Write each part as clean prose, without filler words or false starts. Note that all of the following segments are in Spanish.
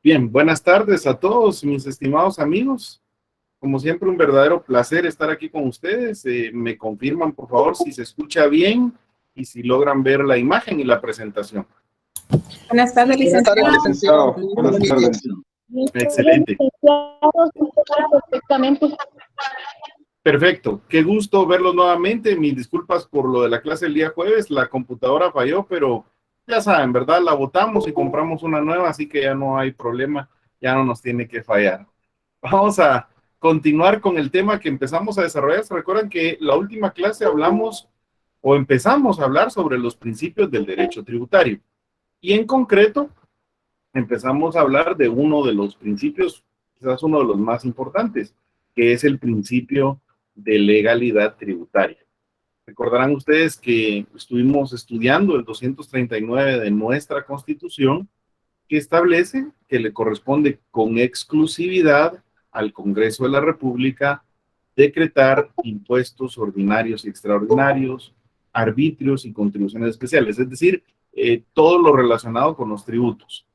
Bien, buenas tardes a todos mis estimados amigos. Como siempre, un verdadero placer estar aquí con ustedes. Me confirman, por favor, si se escucha bien y si logran ver la imagen y la presentación. Buenas tardes, Buenas tardes, licenciado. licenciado. Buenas tardes. Excelente. Perfecto. Qué gusto verlos nuevamente. Mis disculpas por lo de la clase el día jueves. La computadora falló, pero ya saben, ¿verdad? La botamos y compramos una nueva, así que ya no hay problema. Ya no nos tiene que fallar. Vamos a continuar con el tema que empezamos a desarrollar. ¿Se recuerdan que la última clase hablamos o empezamos a hablar sobre los principios del derecho tributario? Y en concreto, empezamos a hablar de uno de los principios, quizás uno de los más importantes, que es el principio de legalidad tributaria. Recordarán ustedes que estuvimos estudiando el 239 de nuestra Constitución, que establece que le corresponde con exclusividad al Congreso de la República decretar impuestos ordinarios y extraordinarios, arbitrios y contribuciones especiales, es decir, todo lo relacionado con los tributos.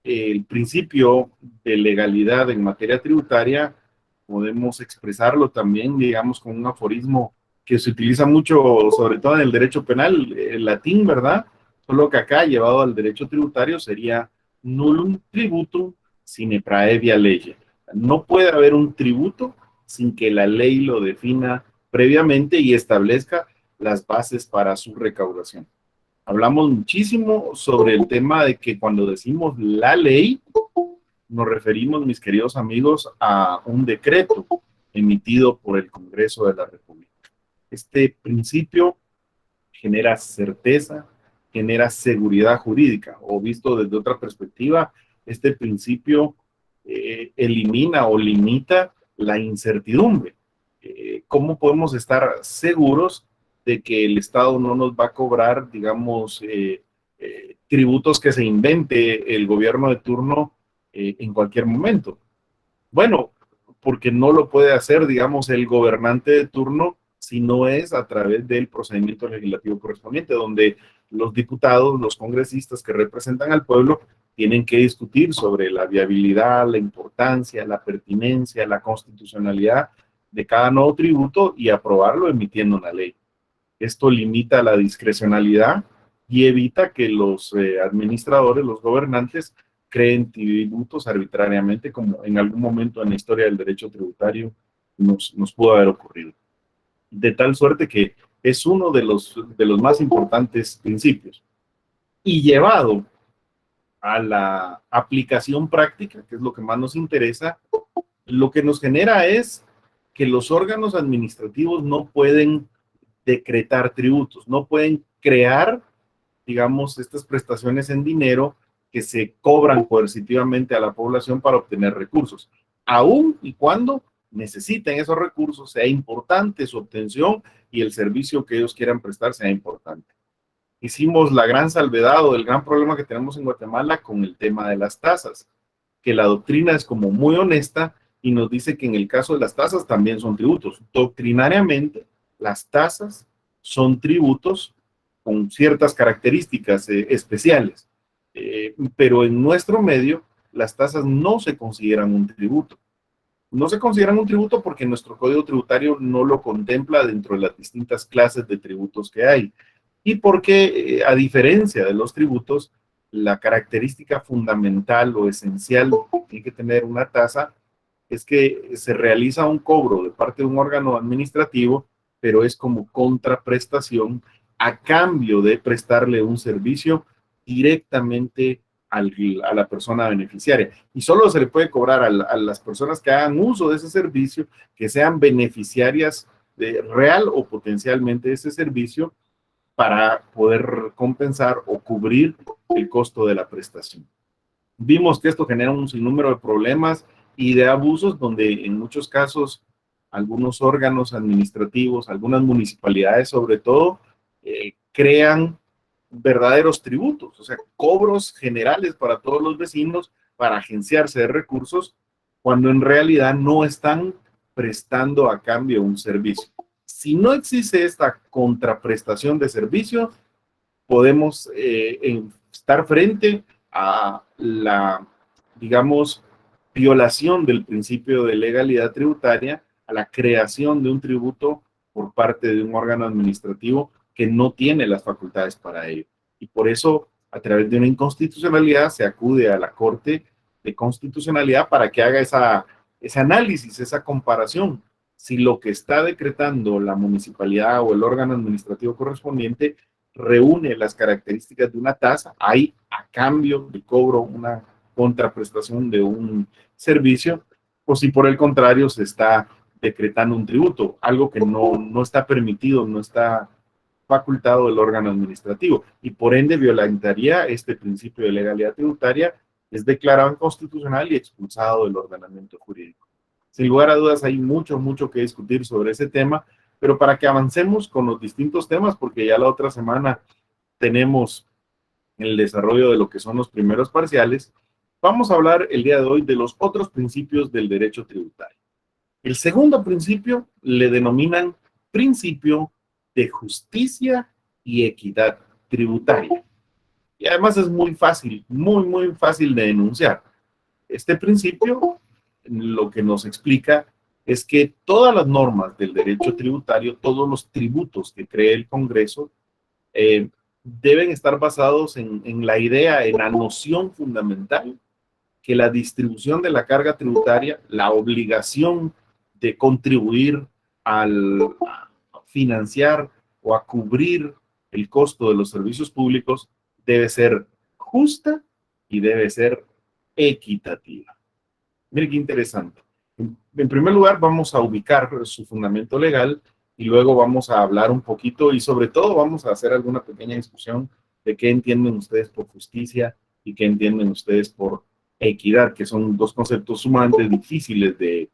El principio de legalidad en materia tributaria podemos expresarlo también, digamos, con un aforismo que se utiliza mucho, sobre todo en el derecho penal, el latín, ¿verdad? Solo que acá, llevado al derecho tributario, sería nullum tributum sine praevia lege. No puede haber un tributo sin que la ley lo defina previamente y establezca las bases para su recaudación. Hablamos muchísimo sobre el tema de que cuando decimos la ley, nos referimos, mis queridos amigos, a un decreto emitido por el Congreso de la República. Este principio genera certeza, genera seguridad jurídica, o visto desde otra perspectiva, este principio elimina o limita la incertidumbre. ¿Cómo podemos estar seguros de que el Estado no nos va a cobrar, digamos, tributos que se invente el gobierno de turno en cualquier momento? Bueno, porque no lo puede hacer, digamos, el gobernante de turno si no es a través del procedimiento legislativo correspondiente, donde los diputados, los congresistas que representan al pueblo, tienen que discutir sobre la viabilidad, la importancia, la pertinencia, la constitucionalidad de cada nuevo tributo y aprobarlo emitiendo una ley. Esto limita la discrecionalidad y evita que los administradores, los gobernantes, creen tributos arbitrariamente, como en algún momento en la historia del derecho tributario nos pudo haber ocurrido. De tal suerte que es uno de los más importantes principios. Y llevado a la aplicación práctica, que es lo que más nos interesa, lo que nos genera es que los órganos administrativos no pueden decretar tributos, no pueden crear, digamos, estas prestaciones en dinero que se cobran coercitivamente a la población para obtener recursos, aun y cuando necesiten esos recursos, sea importante su obtención y el servicio que ellos quieran prestar sea importante. Hicimos la gran salvedad o el gran problema que tenemos en Guatemala con el tema de las tasas, que la doctrina es como muy honesta y nos dice que en el caso de las tasas también son tributos. Doctrinariamente, las tasas son tributos con ciertas características especiales, pero en nuestro medio las tasas no se consideran un tributo. No se consideran un tributo porque nuestro código tributario no lo contempla dentro de las distintas clases de tributos que hay. Y porque, a diferencia de los tributos, la característica fundamental o esencial que tiene que tener una tasa es que se realiza un cobro de parte de un órgano administrativo, pero es como contraprestación a cambio de prestarle un servicio directamente a la persona beneficiaria. Y solo se le puede cobrar a las personas que hagan uso de ese servicio, que sean beneficiarias real o potencialmente de ese servicio, para poder compensar o cubrir el costo de la prestación. Vimos que esto genera un sinnúmero de problemas y de abusos, donde en muchos casos algunos órganos administrativos, algunas municipalidades sobre todo, crean verdaderos tributos, o sea, cobros generales para todos los vecinos para agenciarse de recursos, cuando en realidad no están prestando a cambio un servicio. Si no existe esta contraprestación de servicio, podemos estar frente a la digamos, violación del principio de legalidad tributaria a la creación de un tributo por parte de un órgano administrativo que no tiene las facultades para ello. Y por eso, a través de una inconstitucionalidad, se acude a la Corte de Constitucionalidad para que haga ese análisis, esa comparación. Si lo que está decretando la municipalidad o el órgano administrativo correspondiente reúne las características de una tasa, hay a cambio de cobro una contraprestación de un servicio, o si por el contrario se está decretando un tributo, algo que no está permitido, no está facultado del órgano administrativo, y por ende violentaría este principio de legalidad tributaria, es declarado inconstitucional y expulsado del ordenamiento jurídico. Sin lugar a dudas hay mucho que discutir sobre ese tema, pero para que avancemos con los distintos temas, porque ya la otra semana tenemos el desarrollo de lo que son los primeros parciales, vamos a hablar el día de hoy de los otros principios del derecho tributario. El segundo principio le denominan principio de justicia y equidad tributaria. Y además es muy fácil, muy fácil de enunciar. Este principio lo que nos explica es que todas las normas del derecho tributario, todos los tributos que cree el Congreso, deben estar basados en la idea, en la noción fundamental que la distribución de la carga tributaria, la obligación de contribuir a financiar o a cubrir el costo de los servicios públicos debe ser justa y debe ser equitativa. Mire qué interesante. En primer lugar, vamos a ubicar su fundamento legal y luego vamos a hablar un poquito y sobre todo vamos a hacer alguna pequeña discusión de qué entienden ustedes por justicia y qué entienden ustedes por equidad, que son dos conceptos sumamente difíciles de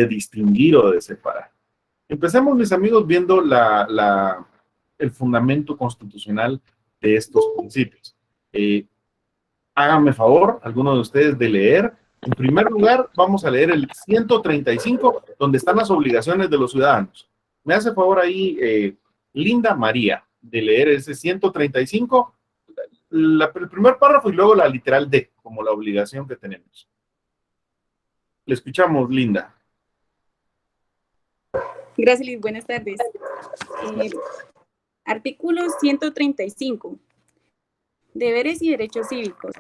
distinguir o de separar. Empecemos, mis amigos, viendo el fundamento constitucional de estos principios. Háganme favor, alguno de ustedes, de leer. En primer lugar, vamos a leer el 135, donde están las obligaciones de los ciudadanos. Me hace favor ahí, Linda María, de leer ese 135, el primer párrafo y luego la literal D, como la obligación que tenemos. Le escuchamos, Linda. Gracias, Liz. Buenas tardes. Artículo 135. Deberes y derechos cívicos.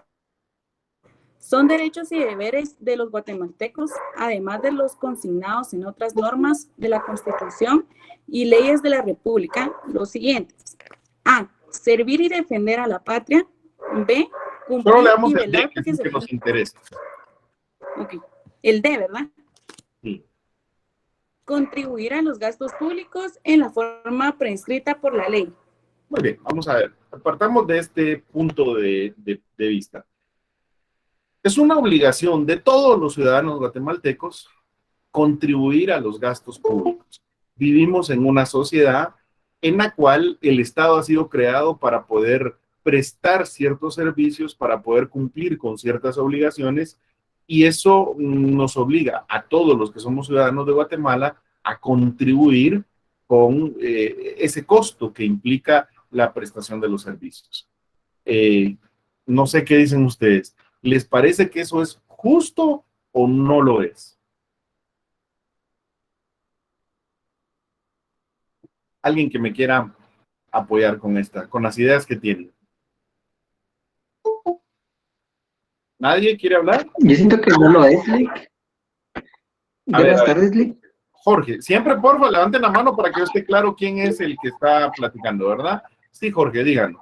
Son derechos y deberes de los guatemaltecos, además de los consignados en otras normas de la Constitución y leyes de la República, los siguientes. A. Servir y defender a la patria. B. Cumplir Solo le damos y el D, velar que es porque el que nos interesa. Ok. El D, ¿verdad? Sí. Contribuir a los gastos públicos en la forma prescrita por la ley. Muy bien, vamos a ver. Apartamos de este punto de vista. Es una obligación de todos los ciudadanos guatemaltecos contribuir a los gastos públicos. Vivimos en una sociedad en la cual el Estado ha sido creado para poder prestar ciertos servicios, para poder cumplir con ciertas obligaciones, y eso nos obliga a todos los que somos ciudadanos de Guatemala a contribuir con ese costo que implica la prestación de los servicios. No sé qué dicen ustedes. ¿Les parece que eso es justo o no lo es? Alguien que me quiera apoyar con las ideas que tienen. ¿Nadie quiere hablar? Yo siento que no lo es, Lick. Buenas tardes, Lick. Jorge, siempre, porfa, levanten la mano para que esté claro quién es el que está platicando, ¿verdad? Sí, Jorge, díganos.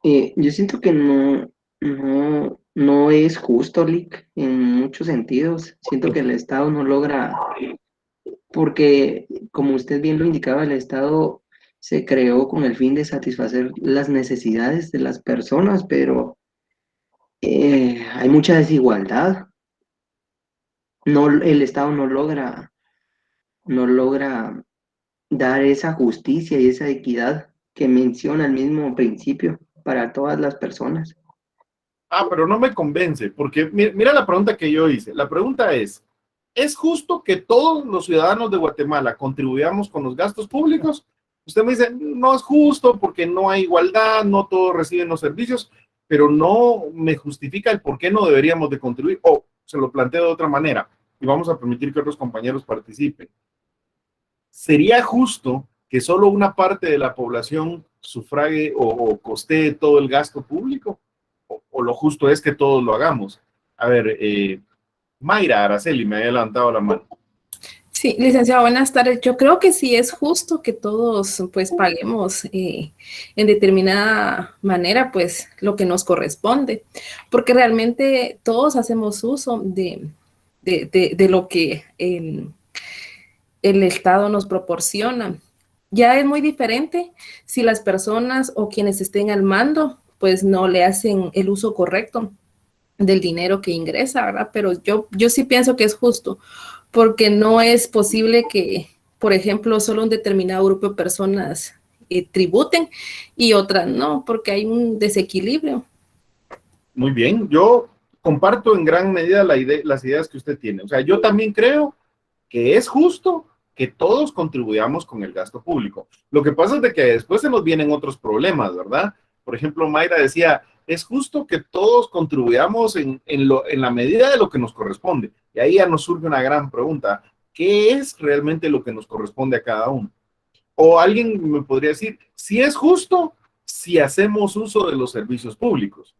Yo siento que no es justo, Lick, en muchos sentidos. Siento que el Estado no logra, porque, como usted bien lo indicaba, el Estado se creó con el fin de satisfacer las necesidades de las personas, pero hay mucha desigualdad. El Estado no logra dar esa justicia y esa equidad que menciona el mismo principio para todas las personas. Pero no me convence, porque mira la pregunta que yo hice. La pregunta ¿es justo que todos los ciudadanos de Guatemala contribuyamos con los gastos públicos? Usted me dice, no es justo porque no hay igualdad, no todos reciben los servicios. pero no me justifica el por qué no deberíamos de contribuir, o se lo planteo de otra manera, y vamos a permitir que otros compañeros participen. ¿Sería justo que solo una parte de la población sufrague o costee todo el gasto público? ¿O lo justo es que todos lo hagamos? A ver, Mayra Araceli me había levantado la mano. Sí, licenciado, buenas tardes. Yo creo que sí es justo que todos pues paguemos en determinada manera pues lo que nos corresponde, porque realmente todos hacemos uso de lo que el Estado nos proporciona. Ya es muy diferente si las personas o quienes estén al mando pues no le hacen el uso correcto del dinero que ingresa, ¿verdad? Pero yo sí pienso que es justo, porque no es posible que, por ejemplo, solo un determinado grupo de personas tributen y otras no, porque hay un desequilibrio. Muy bien, yo comparto en gran medida las ideas que usted tiene. O sea, yo también creo que es justo que todos contribuyamos con el gasto público. Lo que pasa es de que después se nos vienen otros problemas, ¿verdad? Por ejemplo, Mayra decía, es justo que todos contribuyamos en la medida de lo que nos corresponde. Y ahí ya nos surge una gran pregunta. ¿Qué es realmente lo que nos corresponde a cada uno? O alguien me podría decir, si es justo, si hacemos uso de los servicios públicos.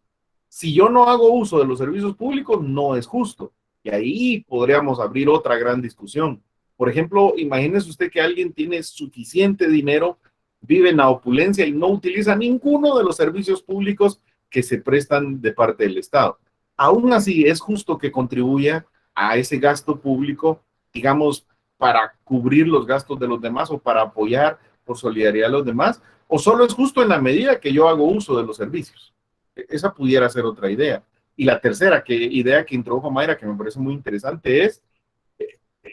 Si yo no hago uso de los servicios públicos, no es justo. Y ahí podríamos abrir otra gran discusión. Por ejemplo, imagínese usted que alguien tiene suficiente dinero, vive en la opulencia y no utiliza ninguno de los servicios públicos que se prestan de parte del Estado. Aún así, es justo que contribuya a ese gasto público, digamos, para cubrir los gastos de los demás o para apoyar por solidaridad a los demás, o solo es justo en la medida que yo hago uso de los servicios. Esa pudiera ser otra idea. Y la tercera idea que introdujo Mayra, que me parece muy interesante,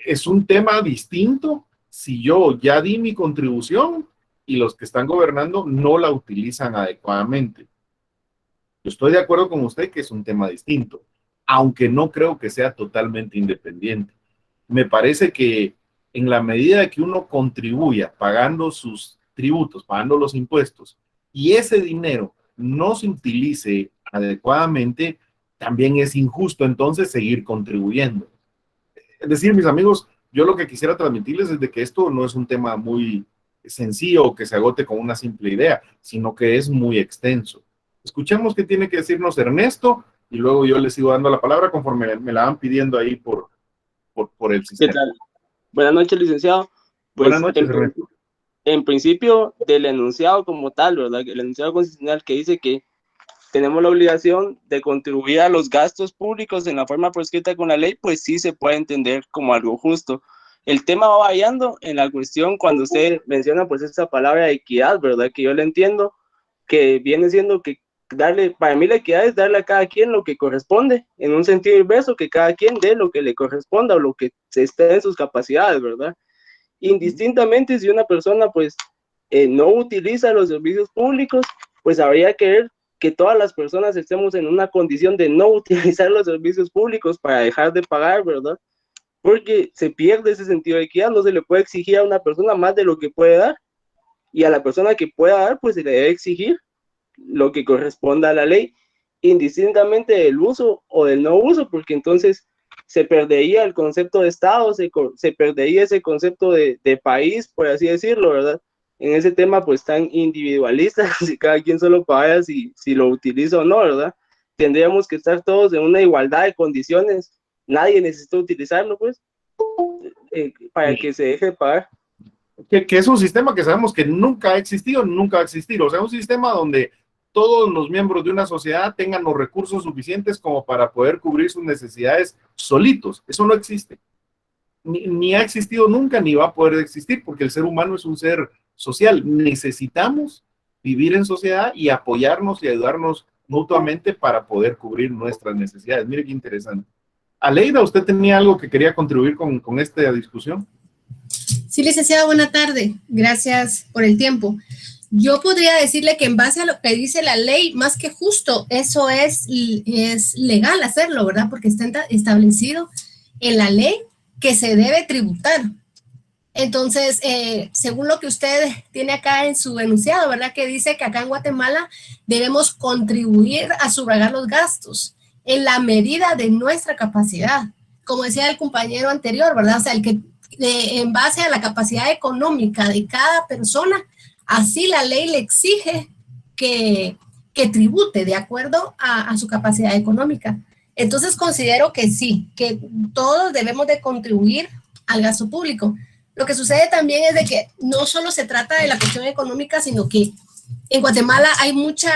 es un tema distinto si yo ya di mi contribución y los que están gobernando no la utilizan adecuadamente. Yo estoy de acuerdo con usted que es un tema distinto, aunque no creo que sea totalmente independiente. Me parece que en la medida que uno contribuya pagando sus tributos, pagando los impuestos, y ese dinero no se utilice adecuadamente, también es injusto entonces seguir contribuyendo. Es decir, mis amigos, yo lo que quisiera transmitirles es de que esto no es un tema muy sencillo o que se agote con una simple idea, sino que es muy extenso. Escuchemos qué tiene que decirnos Ernesto y luego yo les sigo dando la palabra conforme me la van pidiendo ahí por el sistema. ¿Qué tal? Buenas noches, licenciado. Pues, buenas noches, Ernesto. En principio, del enunciado como tal, ¿verdad? El enunciado constitucional que dice que tenemos la obligación de contribuir a los gastos públicos en la forma prescrita con la ley, pues sí se puede entender como algo justo. El tema va variando en la cuestión cuando usted menciona pues esa palabra equidad, ¿verdad? Que yo le entiendo que viene siendo que para mí la equidad es darle a cada quien lo que corresponde, en un sentido inverso, que cada quien dé lo que le corresponda o lo que se esté en sus capacidades, ¿verdad? Indistintamente si una persona pues no utiliza los servicios públicos, pues habría que ver que todas las personas estemos en una condición de no utilizar los servicios públicos para dejar de pagar, ¿verdad? Porque se pierde ese sentido de equidad, no se le puede exigir a una persona más de lo que puede dar, y a la persona que pueda dar, pues se le debe exigir lo que corresponda a la ley, indistintamente del uso o del no uso, porque entonces se perdería el concepto de Estado, se perdería ese concepto de país, por así decirlo, ¿verdad? En ese tema pues tan individualista, si cada quien solo paga si lo utiliza o no, ¿verdad? Tendríamos que estar todos en una igualdad de condiciones, nadie necesita utilizarlo pues, para que se deje de pagar. Que es un sistema que sabemos que nunca ha existido, nunca va a existir, o sea, un sistema donde todos los miembros de una sociedad tengan los recursos suficientes como para poder cubrir sus necesidades solitos, eso no existe. Ni ha existido nunca, ni va a poder existir, porque el ser humano es un ser social. Necesitamos vivir en sociedad y apoyarnos y ayudarnos mutuamente para poder cubrir nuestras necesidades. Mire qué interesante. Aleida, ¿usted tenía algo que quería contribuir con esta discusión? Sí, licenciada, buena tarde. Gracias por el tiempo. Yo podría decirle que en base a lo que dice la ley, más que justo, eso es legal hacerlo, ¿verdad? Porque está establecido en la ley que se debe tributar. Entonces, según lo que usted tiene acá en su enunciado, ¿verdad? Que dice que acá en Guatemala debemos contribuir a sufragar los gastos en la medida de nuestra capacidad. Como decía el compañero anterior, ¿verdad? O sea, en base a la capacidad económica de cada persona, así la ley le exige que tribute de acuerdo a su capacidad económica. Entonces, considero que sí, que todos debemos de contribuir al gasto público. Lo que sucede también es de que no solo se trata de la cuestión económica, sino que en Guatemala hay mucho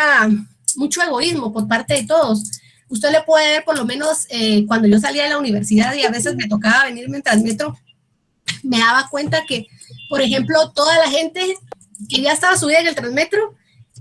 egoísmo por parte de todos. Usted le puede ver, por lo menos cuando yo salía de la universidad y a veces me tocaba venirme en Transmetro, me daba cuenta que, por ejemplo, toda la gente que ya estaba subida en el Transmetro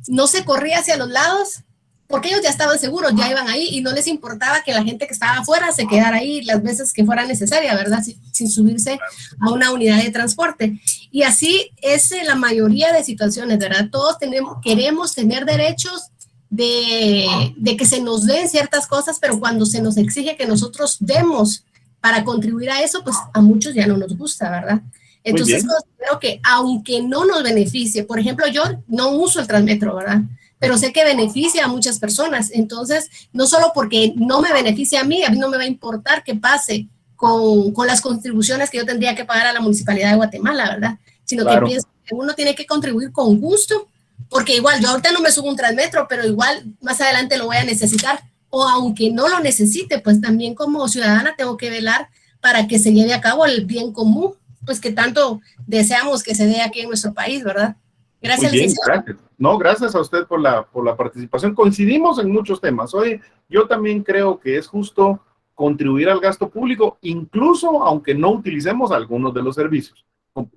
no se corría hacia los lados porque ellos ya estaban seguros, ya iban ahí y no les importaba que la gente que estaba afuera se quedara ahí las veces que fuera necesaria, ¿verdad? Sin subirse a una unidad de transporte. Y así es la mayoría de situaciones, ¿verdad? Todos queremos tener derechos de que se nos den ciertas cosas, pero cuando se nos exige que nosotros demos para contribuir a eso, pues a muchos ya no nos gusta, ¿verdad? Entonces considero que aunque no nos beneficie, por ejemplo, yo no uso el Transmetro, ¿verdad? Pero sé que beneficia a muchas personas. Entonces, no solo porque no me beneficia a mí no me va a importar que pase con las contribuciones que yo tendría que pagar a la Municipalidad de Guatemala, ¿verdad? Sino que pienso que uno tiene que contribuir con gusto, porque igual yo ahorita no me subo un Transmetro, pero igual más adelante lo voy a necesitar. O aunque no lo necesite, pues también como ciudadana tengo que velar para que se lleve a cabo el bien común, pues que tanto deseamos que se dé aquí en nuestro país, ¿verdad? Gracias, licenciado. Gracias. No, gracias a usted por la participación. Coincidimos en muchos temas. Oye, yo también creo que es justo contribuir al gasto público, incluso aunque no utilicemos algunos de los servicios.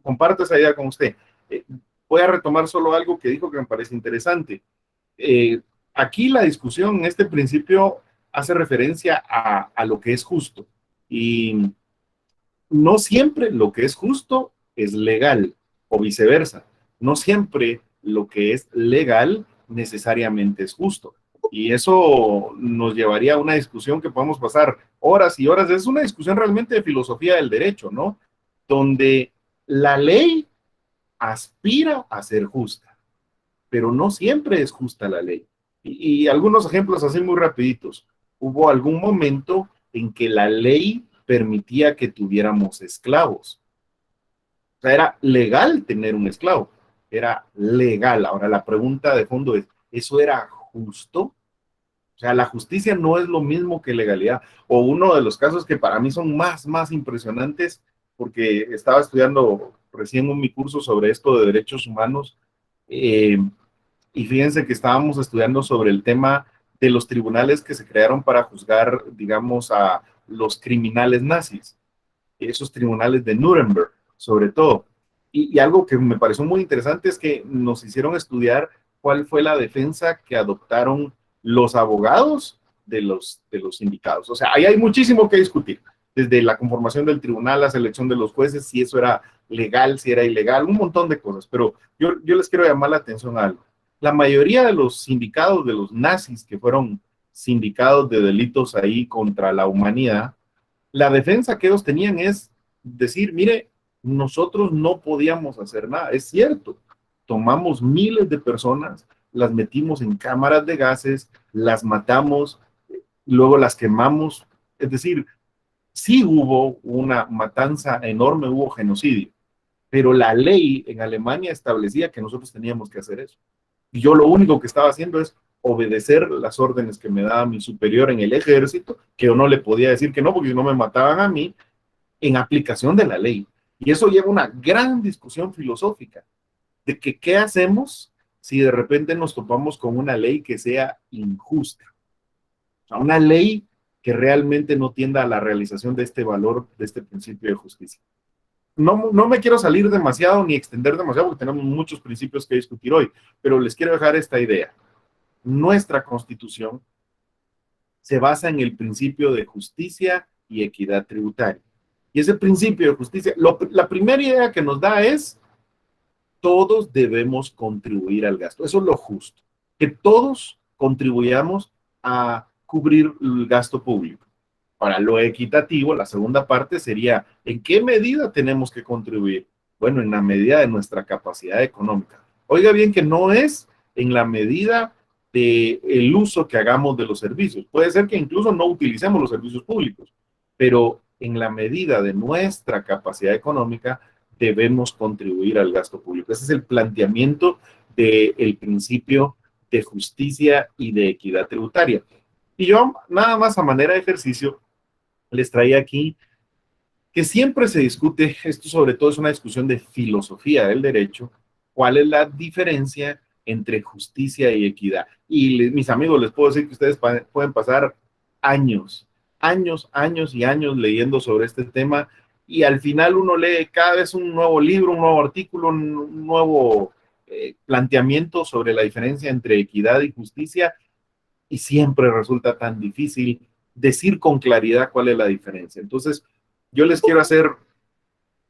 Comparto esa idea con usted. Voy a retomar solo algo que dijo que me parece interesante. Aquí la discusión en este principio hace referencia a lo que es justo. Y no siempre lo que es justo es legal, o viceversa. No siempre lo que es legal necesariamente es justo. Y eso nos llevaría a una discusión que podemos pasar horas y horas. Es una discusión realmente de filosofía del derecho, ¿no? Donde la ley aspira a ser justa, pero no siempre es justa la ley. Y algunos ejemplos así muy rapiditos. Hubo algún momento en que la ley permitía que tuviéramos esclavos. O sea, era legal tener un esclavo. Era legal. Ahora la pregunta de fondo es, ¿eso era justo? O sea, la justicia no es lo mismo que legalidad. O uno de los casos que para mí son más impresionantes, porque estaba estudiando recién mi curso sobre esto de derechos humanos, y fíjense que estábamos estudiando sobre el tema de los tribunales que se crearon para juzgar, digamos, a los criminales nazis. Esos tribunales de Nuremberg, sobre todo. Y algo que me pareció muy interesante es que nos hicieron estudiar cuál fue la defensa que adoptaron los abogados de los sindicados. O sea, ahí hay muchísimo que discutir, desde la conformación del tribunal, la selección de los jueces, si eso era legal, si era ilegal, un montón de cosas. Pero yo les quiero llamar la atención a algo. La mayoría de los sindicados de los nazis, que fueron sindicados de delitos ahí contra la humanidad, la defensa que ellos tenían es decir, mire, nosotros no podíamos hacer nada. Es cierto, tomamos miles de personas, las metimos en cámaras de gases, las matamos, luego las quemamos. Es decir, sí hubo una matanza enorme, hubo genocidio, pero la ley en Alemania establecía que nosotros teníamos que hacer eso. Y yo lo único que estaba haciendo es obedecer las órdenes que me daba mi superior en el ejército, que yo no le podía decir que no, porque si no me mataban a mí, en aplicación de la ley. Y eso lleva a una gran discusión filosófica de que qué hacemos si de repente nos topamos con una ley que sea injusta. O sea, una ley que realmente no tienda a la realización de este valor, de este principio de justicia. No me quiero salir demasiado ni extender demasiado porque tenemos muchos principios que discutir hoy, pero les quiero dejar esta idea. Nuestra Constitución se basa en el principio de justicia y equidad tributaria. Y ese principio de justicia, la primera idea que nos da es todos debemos contribuir al gasto. Eso es lo justo, que todos contribuyamos a cubrir el gasto público. Para lo equitativo, la segunda parte sería, ¿en qué medida tenemos que contribuir? Bueno, en la medida de nuestra capacidad económica. Oiga bien que no es en la medida del uso que hagamos de los servicios. Puede ser que incluso no utilicemos los servicios públicos, pero en la medida de nuestra capacidad económica debemos contribuir al gasto público. Ese es el planteamiento del principio de justicia y de equidad tributaria. Y yo, nada más a manera de ejercicio, les traía aquí que siempre se discute, esto sobre todo es una discusión de filosofía del derecho, cuál es la diferencia entre justicia y equidad. Y mis amigos, les puedo decir que ustedes pueden pasar años y años leyendo sobre este tema, y al final uno lee cada vez un nuevo libro, un nuevo artículo, un nuevo planteamiento sobre la diferencia entre equidad y justicia, y siempre resulta tan difícil decir con claridad cuál es la diferencia. Entonces, yo les quiero hacer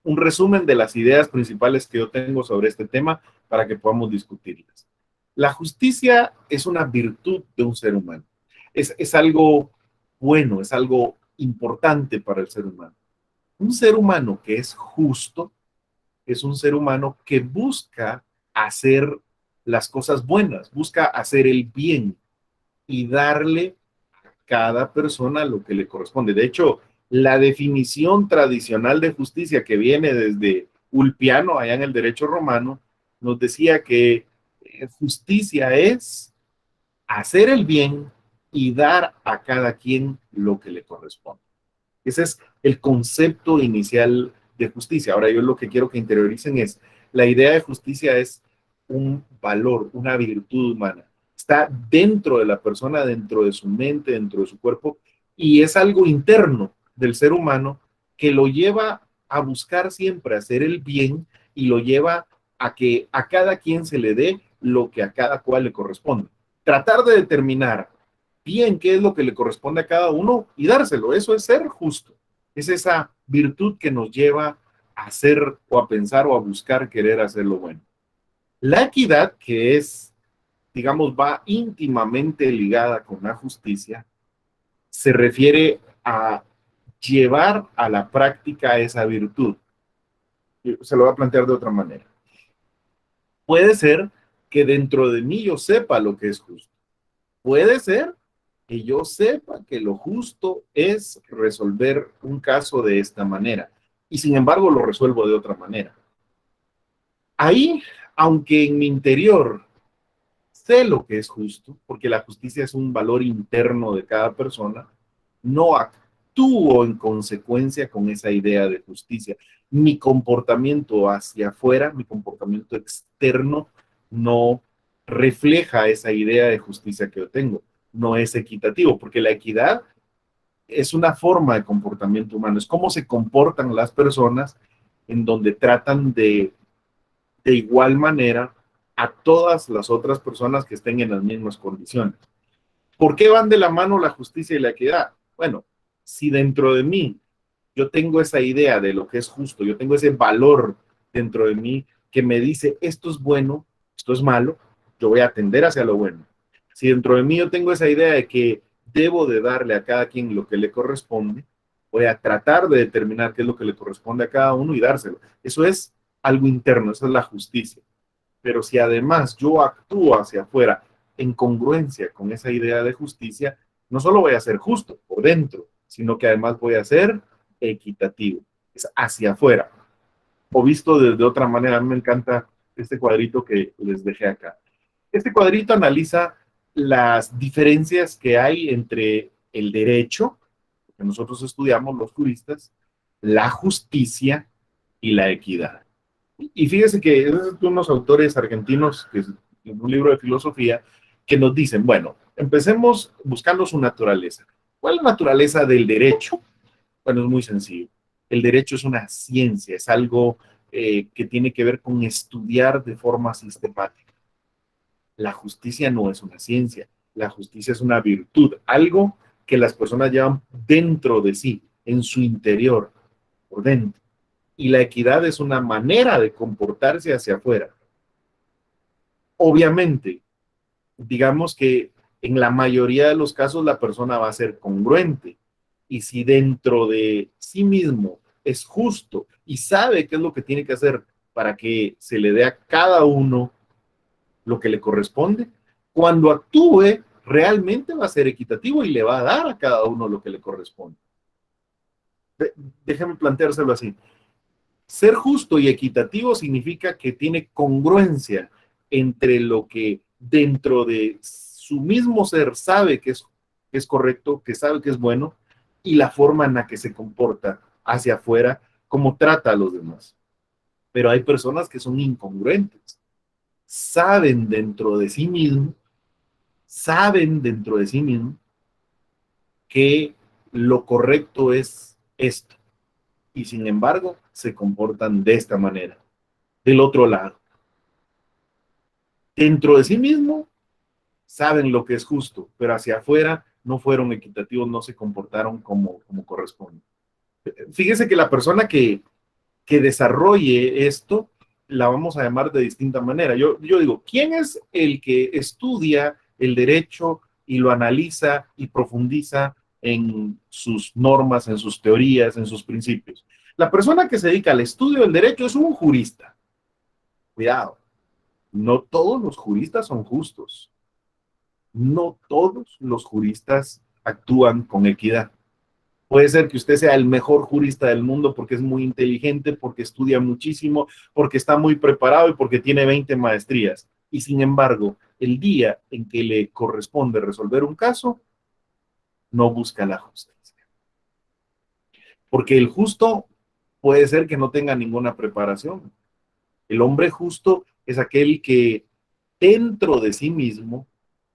un resumen de las ideas principales que yo tengo sobre este tema para que podamos discutirlas. La justicia es una virtud de un ser humano. Es algo bueno, es algo importante para el ser humano. Un ser humano que es justo es un ser humano que busca hacer las cosas buenas, busca hacer el bien y darle a cada persona lo que le corresponde. De hecho, la definición tradicional de justicia que viene desde Ulpiano, allá en el derecho romano, nos decía que justicia es hacer el bien y dar a cada quien lo que le corresponde. Ese es el concepto inicial de justicia. Ahora yo lo que quiero que interioricen es, la idea de justicia es un valor, una virtud humana. Está dentro de la persona, dentro de su mente, dentro de su cuerpo, y es algo interno del ser humano que lo lleva a buscar siempre hacer el bien y lo lleva a que a cada quien se le dé lo que a cada cual le corresponde. Tratar de determinar bien qué es lo que le corresponde a cada uno y dárselo, eso es ser justo. Es esa virtud que nos lleva a hacer o a pensar o a buscar querer hacer lo bueno. La equidad, que es, digamos, va íntimamente ligada con la justicia, se refiere a llevar a la práctica esa virtud. Se lo voy a plantear de otra manera. Puede ser que dentro de mí yo sepa lo que es justo. Puede ser que yo sepa que lo justo es resolver un caso de esta manera y sin embargo lo resuelvo de otra manera. Ahí, aunque en mi interior sé lo que es justo, porque la justicia es un valor interno de cada persona, no actúo en consecuencia con esa idea de justicia. Mi comportamiento hacia afuera, mi comportamiento externo, no refleja esa idea de justicia que yo tengo. No es equitativo, porque la equidad es una forma de comportamiento humano. Es cómo se comportan las personas en donde tratan de igual manera a todas las otras personas que estén en las mismas condiciones. ¿Por qué van de la mano la justicia y la equidad? Bueno, si dentro de mí yo tengo esa idea de lo que es justo, yo tengo ese valor dentro de mí que me dice esto es bueno, esto es malo, yo voy a tender hacia lo bueno. Si dentro de mí yo tengo esa idea de que debo de darle a cada quien lo que le corresponde, voy a tratar de determinar qué es lo que le corresponde a cada uno y dárselo. Eso es algo interno, esa es la justicia. Pero si además yo actúo hacia afuera en congruencia con esa idea de justicia, no solo voy a ser justo por dentro, sino que además voy a ser equitativo. Es hacia afuera. O visto de otra manera, a mí me encanta este cuadrito que les dejé acá. Este cuadrito analiza las diferencias que hay entre el derecho, que nosotros estudiamos los juristas, la justicia y la equidad. Y fíjese que es unos autores argentinos, que es un libro de filosofía, que nos dicen, bueno, empecemos buscando su naturaleza. ¿Cuál es la naturaleza del derecho? Bueno, es muy sencillo. El derecho es una ciencia, es algo que tiene que ver con estudiar de forma sistemática. La justicia no es una ciencia, la justicia es una virtud, algo que las personas llevan dentro de sí, en su interior, por dentro. Y la equidad es una manera de comportarse hacia afuera. Obviamente, digamos que en la mayoría de los casos la persona va a ser congruente. Y si dentro de sí mismo es justo y sabe qué es lo que tiene que hacer para que se le dé a cada uno lo que le corresponde. Cuando actúe, realmente va a ser equitativo y le va a dar a cada uno lo que le corresponde. Déjame planteárselo así. Ser justo y equitativo significa que tiene congruencia entre lo que dentro de su mismo ser sabe que es correcto, que sabe que es bueno, y la forma en la que se comporta hacia afuera, como trata a los demás. Pero hay personas que son incongruentes. Saben dentro de sí mismo que lo correcto es esto, y sin embargo se comportan de esta manera. Del otro lado, dentro de sí mismo saben lo que es justo, pero hacia afuera no fueron equitativos, no se comportaron como corresponde. Fíjese que la persona que desarrolle esto, la vamos a llamar de distinta manera. Yo digo, ¿quién es el que estudia el derecho y lo analiza y profundiza en sus normas, en sus teorías, en sus principios? La persona que se dedica al estudio del derecho es un jurista. Cuidado, no todos los juristas son justos. No todos los juristas actúan con equidad. Puede ser que usted sea el mejor jurista del mundo porque es muy inteligente, porque estudia muchísimo, porque está muy preparado y porque tiene 20 maestrías. Y sin embargo, el día en que le corresponde resolver un caso, no busca la justicia. Porque el justo puede ser que no tenga ninguna preparación. El hombre justo es aquel que dentro de sí mismo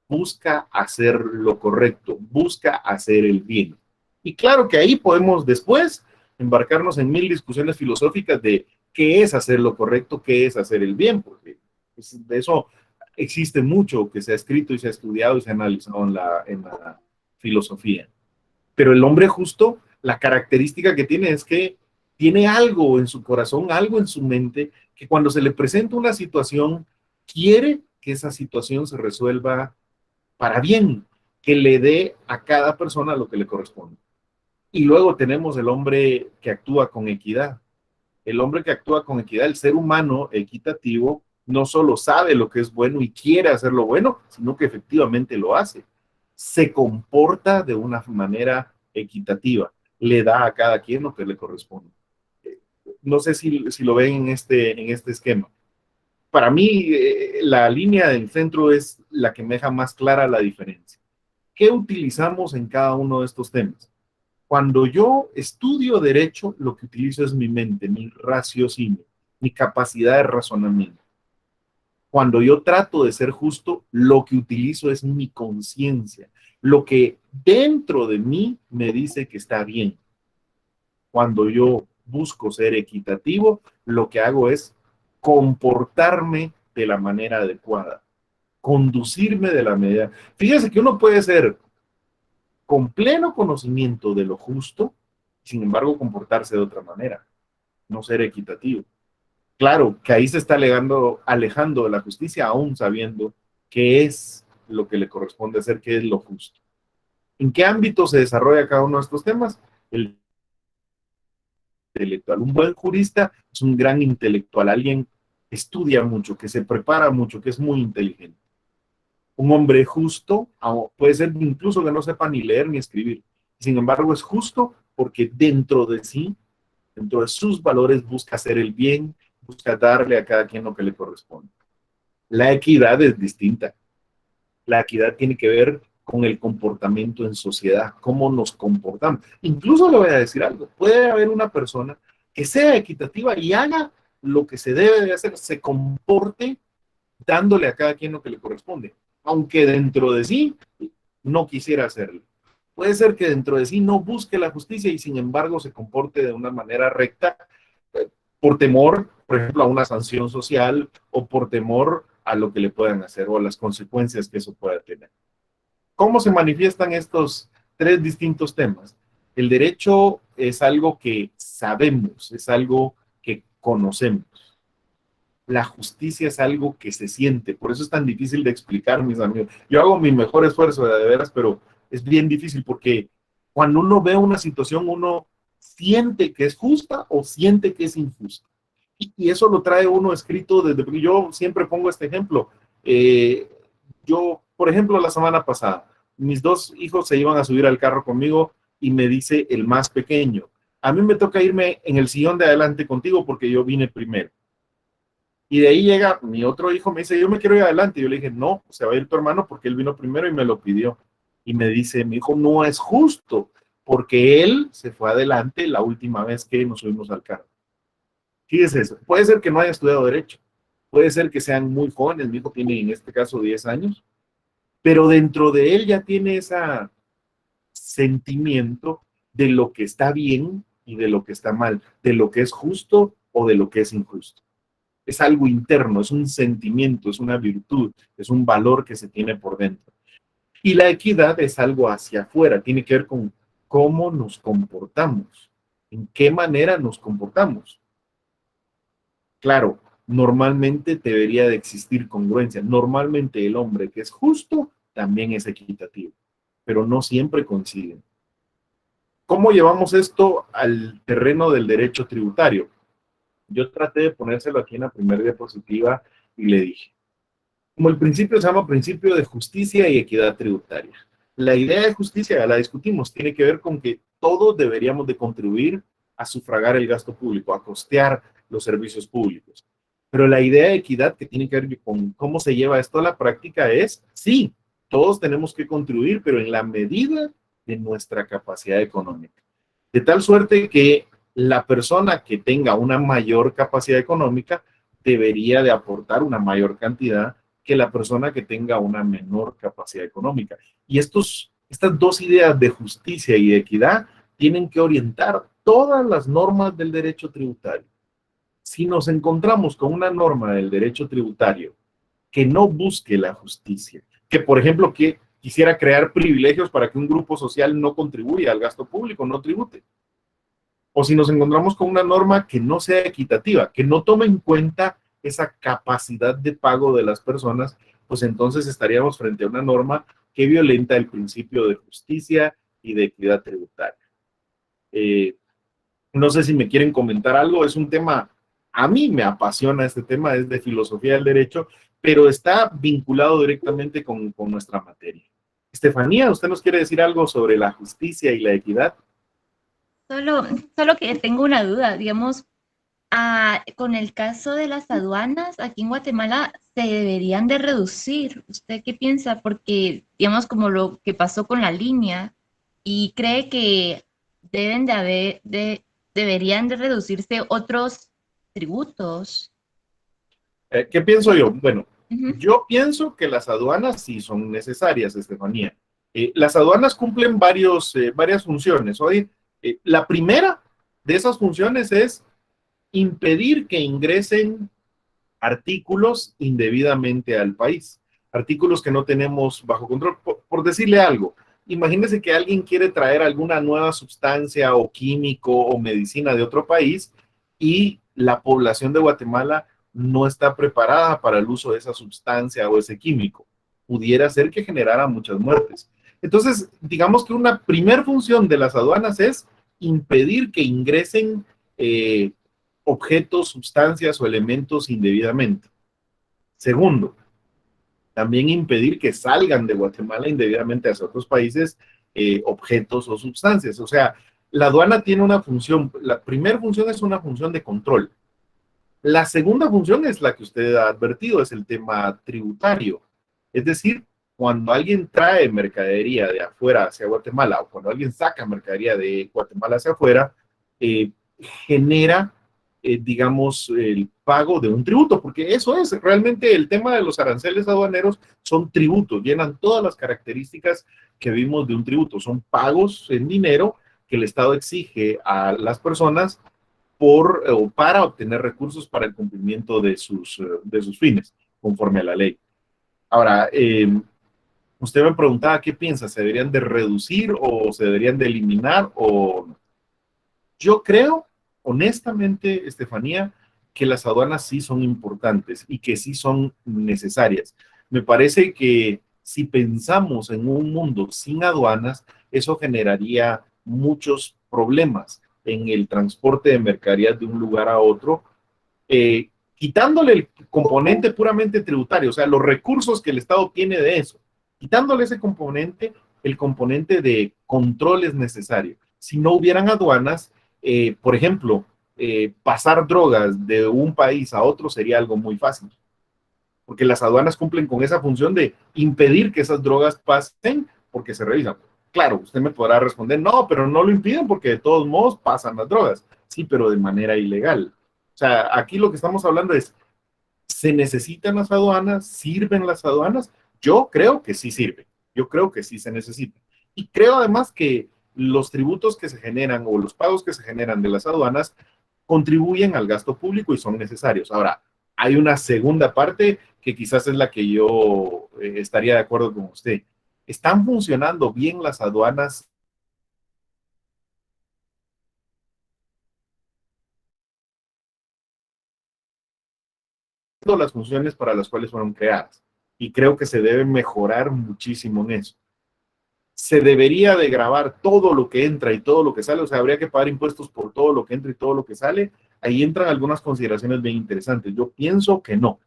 busca hacer lo correcto, busca hacer el bien. Y claro que ahí podemos después embarcarnos en mil discusiones filosóficas de qué es hacer lo correcto, qué es hacer el bien, porque de eso existe mucho que se ha escrito y se ha estudiado y se ha analizado en la filosofía. Pero el hombre justo, la característica que tiene es que tiene algo en su corazón, algo en su mente, que cuando se le presenta una situación, quiere que esa situación se resuelva para bien, que le dé a cada persona lo que le corresponde. Y luego tenemos el hombre que actúa con equidad. El hombre que actúa con equidad, el ser humano equitativo, no solo sabe lo que es bueno y quiere hacer lo bueno, sino que efectivamente lo hace. Se comporta de una manera equitativa, le da a cada quien lo que le corresponde. No sé si lo ven en este esquema. Para mí, la línea del centro es la que me deja más clara la diferencia. ¿Qué utilizamos en cada uno de estos temas? Cuando yo estudio derecho, lo que utilizo es mi mente, mi raciocinio, mi capacidad de razonamiento. Cuando yo trato de ser justo, lo que utilizo es mi conciencia, lo que dentro de mí me dice que está bien. Cuando yo busco ser equitativo, lo que hago es comportarme de la manera adecuada, conducirme de la medida. Fíjese que uno puede ser con pleno conocimiento de lo justo, sin embargo comportarse de otra manera, no ser equitativo. Claro que ahí se está alejando de la justicia, aún sabiendo qué es lo que le corresponde hacer, qué es lo justo. ¿En qué ámbito se desarrolla cada uno de estos temas? El intelectual. Un buen jurista es un gran intelectual, alguien que estudia mucho, que se prepara mucho, que es muy inteligente. Un hombre justo puede ser incluso que no sepa ni leer ni escribir. Sin embargo, es justo porque dentro de sí, dentro de sus valores, busca hacer el bien, busca darle a cada quien lo que le corresponde. La equidad es distinta. La equidad tiene que ver con el comportamiento en sociedad, cómo nos comportamos. Incluso le voy a decir algo, puede haber una persona que sea equitativa y haga lo que se debe de hacer, se comporte dándole a cada quien lo que le corresponde, aunque dentro de sí no quisiera hacerlo. Puede ser que dentro de sí no busque la justicia y sin embargo se comporte de una manera recta por temor, por ejemplo, a una sanción social o por temor a lo que le puedan hacer o a las consecuencias que eso pueda tener. ¿Cómo se manifiestan estos tres distintos temas? El derecho es algo que sabemos, es algo que conocemos. La justicia es algo que se siente, por eso es tan difícil de explicar, mis amigos. Yo hago mi mejor esfuerzo, de veras, pero es bien difícil porque cuando uno ve una situación, uno siente que es justa o siente que es injusta. Y eso lo trae uno escrito desde, porque yo siempre pongo este ejemplo. Yo, por ejemplo, la semana pasada, mis dos hijos se iban a subir al carro conmigo y me dice el más pequeño, a mí me toca irme en el sillón de adelante contigo porque yo vine primero. Y de ahí llega mi otro hijo, me dice, yo me quiero ir adelante. Y yo le dije, no, se va a ir tu hermano porque él vino primero y me lo pidió. Y me dice, mi hijo, no es justo, porque él se fue adelante la última vez que nos subimos al carro. Fíjese eso, puede ser que no haya estudiado Derecho, puede ser que sean muy jóvenes, mi hijo tiene en este caso 10 años, pero dentro de él ya tiene ese sentimiento de lo que está bien y de lo que está mal, de lo que es justo o de lo que es injusto. Es algo interno, es un sentimiento, es una virtud, es un valor que se tiene por dentro. Y la equidad es algo hacia afuera, tiene que ver con cómo nos comportamos, en qué manera nos comportamos. Claro, normalmente debería de existir congruencia. Normalmente el hombre que es justo también es equitativo, pero no siempre coinciden. ¿Cómo llevamos esto al terreno del derecho tributario? Yo traté de ponérselo aquí en la primera diapositiva y le dije, como el principio se llama principio de justicia y equidad tributaria. La idea de justicia, ya la discutimos, tiene que ver con que todos deberíamos de contribuir a sufragar el gasto público, a costear los servicios públicos. Pero la idea de equidad que tiene que ver con cómo se lleva esto a la práctica es, sí, todos tenemos que contribuir, pero en la medida de nuestra capacidad económica. De tal suerte que la persona que tenga una mayor capacidad económica debería de aportar una mayor cantidad que la persona que tenga una menor capacidad económica. Y estas dos ideas de justicia y de equidad tienen que orientar todas las normas del derecho tributario. Si nos encontramos con una norma del derecho tributario que no busque la justicia, que por ejemplo que quisiera crear privilegios para que un grupo social no contribuya al gasto público, no tribute, o si nos encontramos con una norma que no sea equitativa, que no tome en cuenta esa capacidad de pago de las personas, pues entonces estaríamos frente a una norma que violenta el principio de justicia y de equidad tributaria. No sé si me quieren comentar algo, es un tema, a mí me apasiona este tema, es de filosofía del derecho, pero está vinculado directamente con nuestra materia. Estefanía, ¿usted nos quiere decir algo sobre la justicia y la equidad? Solo que tengo una duda, digamos, con el caso de las aduanas, aquí en Guatemala se deberían de reducir. ¿Usted qué piensa? Porque, digamos, como lo que pasó con la línea, y cree que deberían de reducirse otros tributos. ¿Qué pienso yo? Bueno, yo pienso que las aduanas sí son necesarias, Estefanía. Las aduanas cumplen varias funciones. Hoy, la primera de esas funciones es impedir que ingresen artículos indebidamente al país, artículos que no tenemos bajo control. Por decirle algo, imagínese que alguien quiere traer alguna nueva sustancia o químico o medicina de otro país y la población de Guatemala no está preparada para el uso de esa sustancia o ese químico. Pudiera ser que generara muchas muertes. Entonces, digamos que una primer función de las aduanas es impedir que ingresen objetos, sustancias o elementos indebidamente. Segundo, también impedir que salgan de Guatemala indebidamente hacia otros países objetos o sustancias. O sea, la aduana tiene una función, la primera función es una función de control. La segunda función es la que usted ha advertido, es el tema tributario. Es decir, cuando alguien trae mercadería de afuera hacia Guatemala o cuando alguien saca mercadería de Guatemala hacia afuera, genera, digamos, el pago de un tributo, porque eso es realmente el tema de los aranceles aduaneros, son tributos, llenan todas las características que vimos de un tributo, son pagos en dinero que el Estado exige a las personas para obtener recursos para el cumplimiento de sus fines, conforme a la ley. Ahora, usted me preguntaba qué piensa, ¿se deberían de reducir o se deberían de eliminar o no? Yo creo, honestamente, Estefanía, que las aduanas sí son importantes y que sí son necesarias. Me parece que si pensamos en un mundo sin aduanas, eso generaría muchos problemas en el transporte de mercaderías de un lugar a otro quitándole el componente puramente tributario, o sea, los recursos que el Estado obtiene de eso, quitándole ese componente, el componente de control es necesario. Si no hubieran aduanas, por ejemplo, pasar drogas de un país a otro sería algo muy fácil, porque las aduanas cumplen con esa función de impedir que esas drogas pasen porque se revisan. Claro, usted me podrá responder, no, pero no lo impiden porque de todos modos pasan las drogas. Sí, pero de manera ilegal. O sea, aquí lo que estamos hablando es, ¿se necesitan las aduanas? ¿Sirven las aduanas? Yo creo que sí sirven. Yo creo que sí se necesitan. Y creo además que los tributos que se generan o los pagos que se generan de las aduanas contribuyen al gasto público y son necesarios. Ahora, hay una segunda parte que quizás es la que yo estaría de acuerdo con usted. ¿Están funcionando bien las aduanas? Las funciones para las cuales fueron creadas. Y creo que se debe mejorar muchísimo en eso. Se debería de grabar todo lo que entra y todo lo que sale, o sea, habría que pagar impuestos por todo lo que entra y todo lo que sale. Ahí entran algunas consideraciones bien interesantes. Yo pienso que no.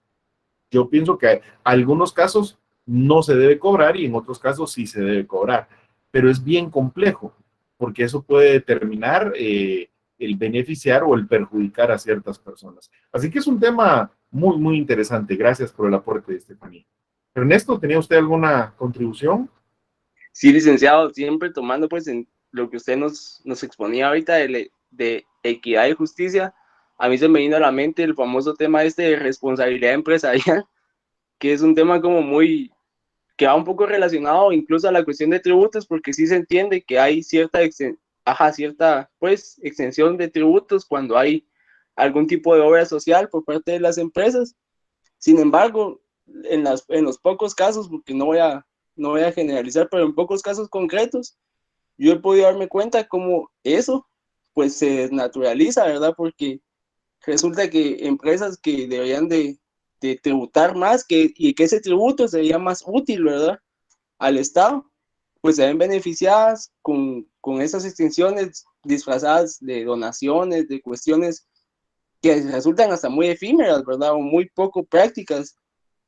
Yo pienso que en algunos casos no se debe cobrar y en otros casos sí se debe cobrar. Pero es bien complejo, porque eso puede determinar el beneficiar o el perjudicar a ciertas personas. Así que es un tema muy, muy interesante. Gracias por el aporte, Estefanía. Ernesto, ¿tenía usted alguna contribución? Sí, licenciado, siempre tomando pues en lo que usted nos exponía ahorita de equidad y justicia, a mí se me vino a la mente el famoso tema este de responsabilidad empresarial, que es un tema como muy, que va un poco relacionado incluso a la cuestión de tributos, porque sí se entiende que hay cierta pues, exención de tributos cuando hay algún tipo de obra social por parte de las empresas. Sin embargo, en los pocos casos, porque no voy a generalizar, pero en pocos casos concretos, yo he podido darme cuenta cómo eso pues se desnaturaliza, ¿verdad? Porque resulta que empresas que deberían de tributar más y que ese tributo sería más útil, ¿verdad? Al Estado, pues se ven beneficiadas con esas extensiones disfrazadas de donaciones, de cuestiones que resultan hasta muy efímeras, ¿verdad? O muy poco prácticas,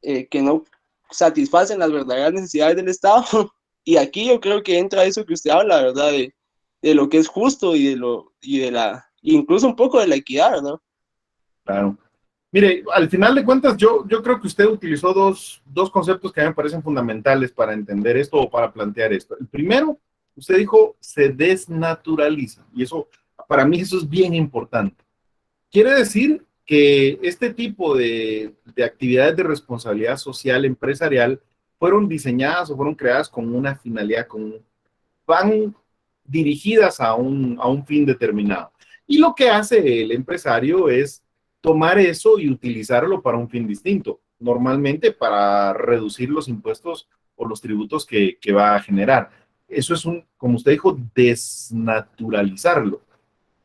que no satisfacen las verdaderas necesidades del Estado. Y aquí yo creo que entra eso que usted habla, ¿verdad? De lo que es justo incluso un poco de la equidad, ¿verdad? Claro. Mire, al final de cuentas, yo creo que usted utilizó dos conceptos que a mí me parecen fundamentales para entender esto o para plantear esto. El primero, usted dijo, se desnaturaliza. Y eso, para mí, eso es bien importante. Quiere decir que este tipo de actividades de responsabilidad social empresarial fueron diseñadas o fueron creadas con una finalidad común, van dirigidas a un fin determinado. Y lo que hace el empresario es tomar eso y utilizarlo para un fin distinto, normalmente para reducir los impuestos o los tributos que va a generar. Eso es como usted dijo, desnaturalizarlo.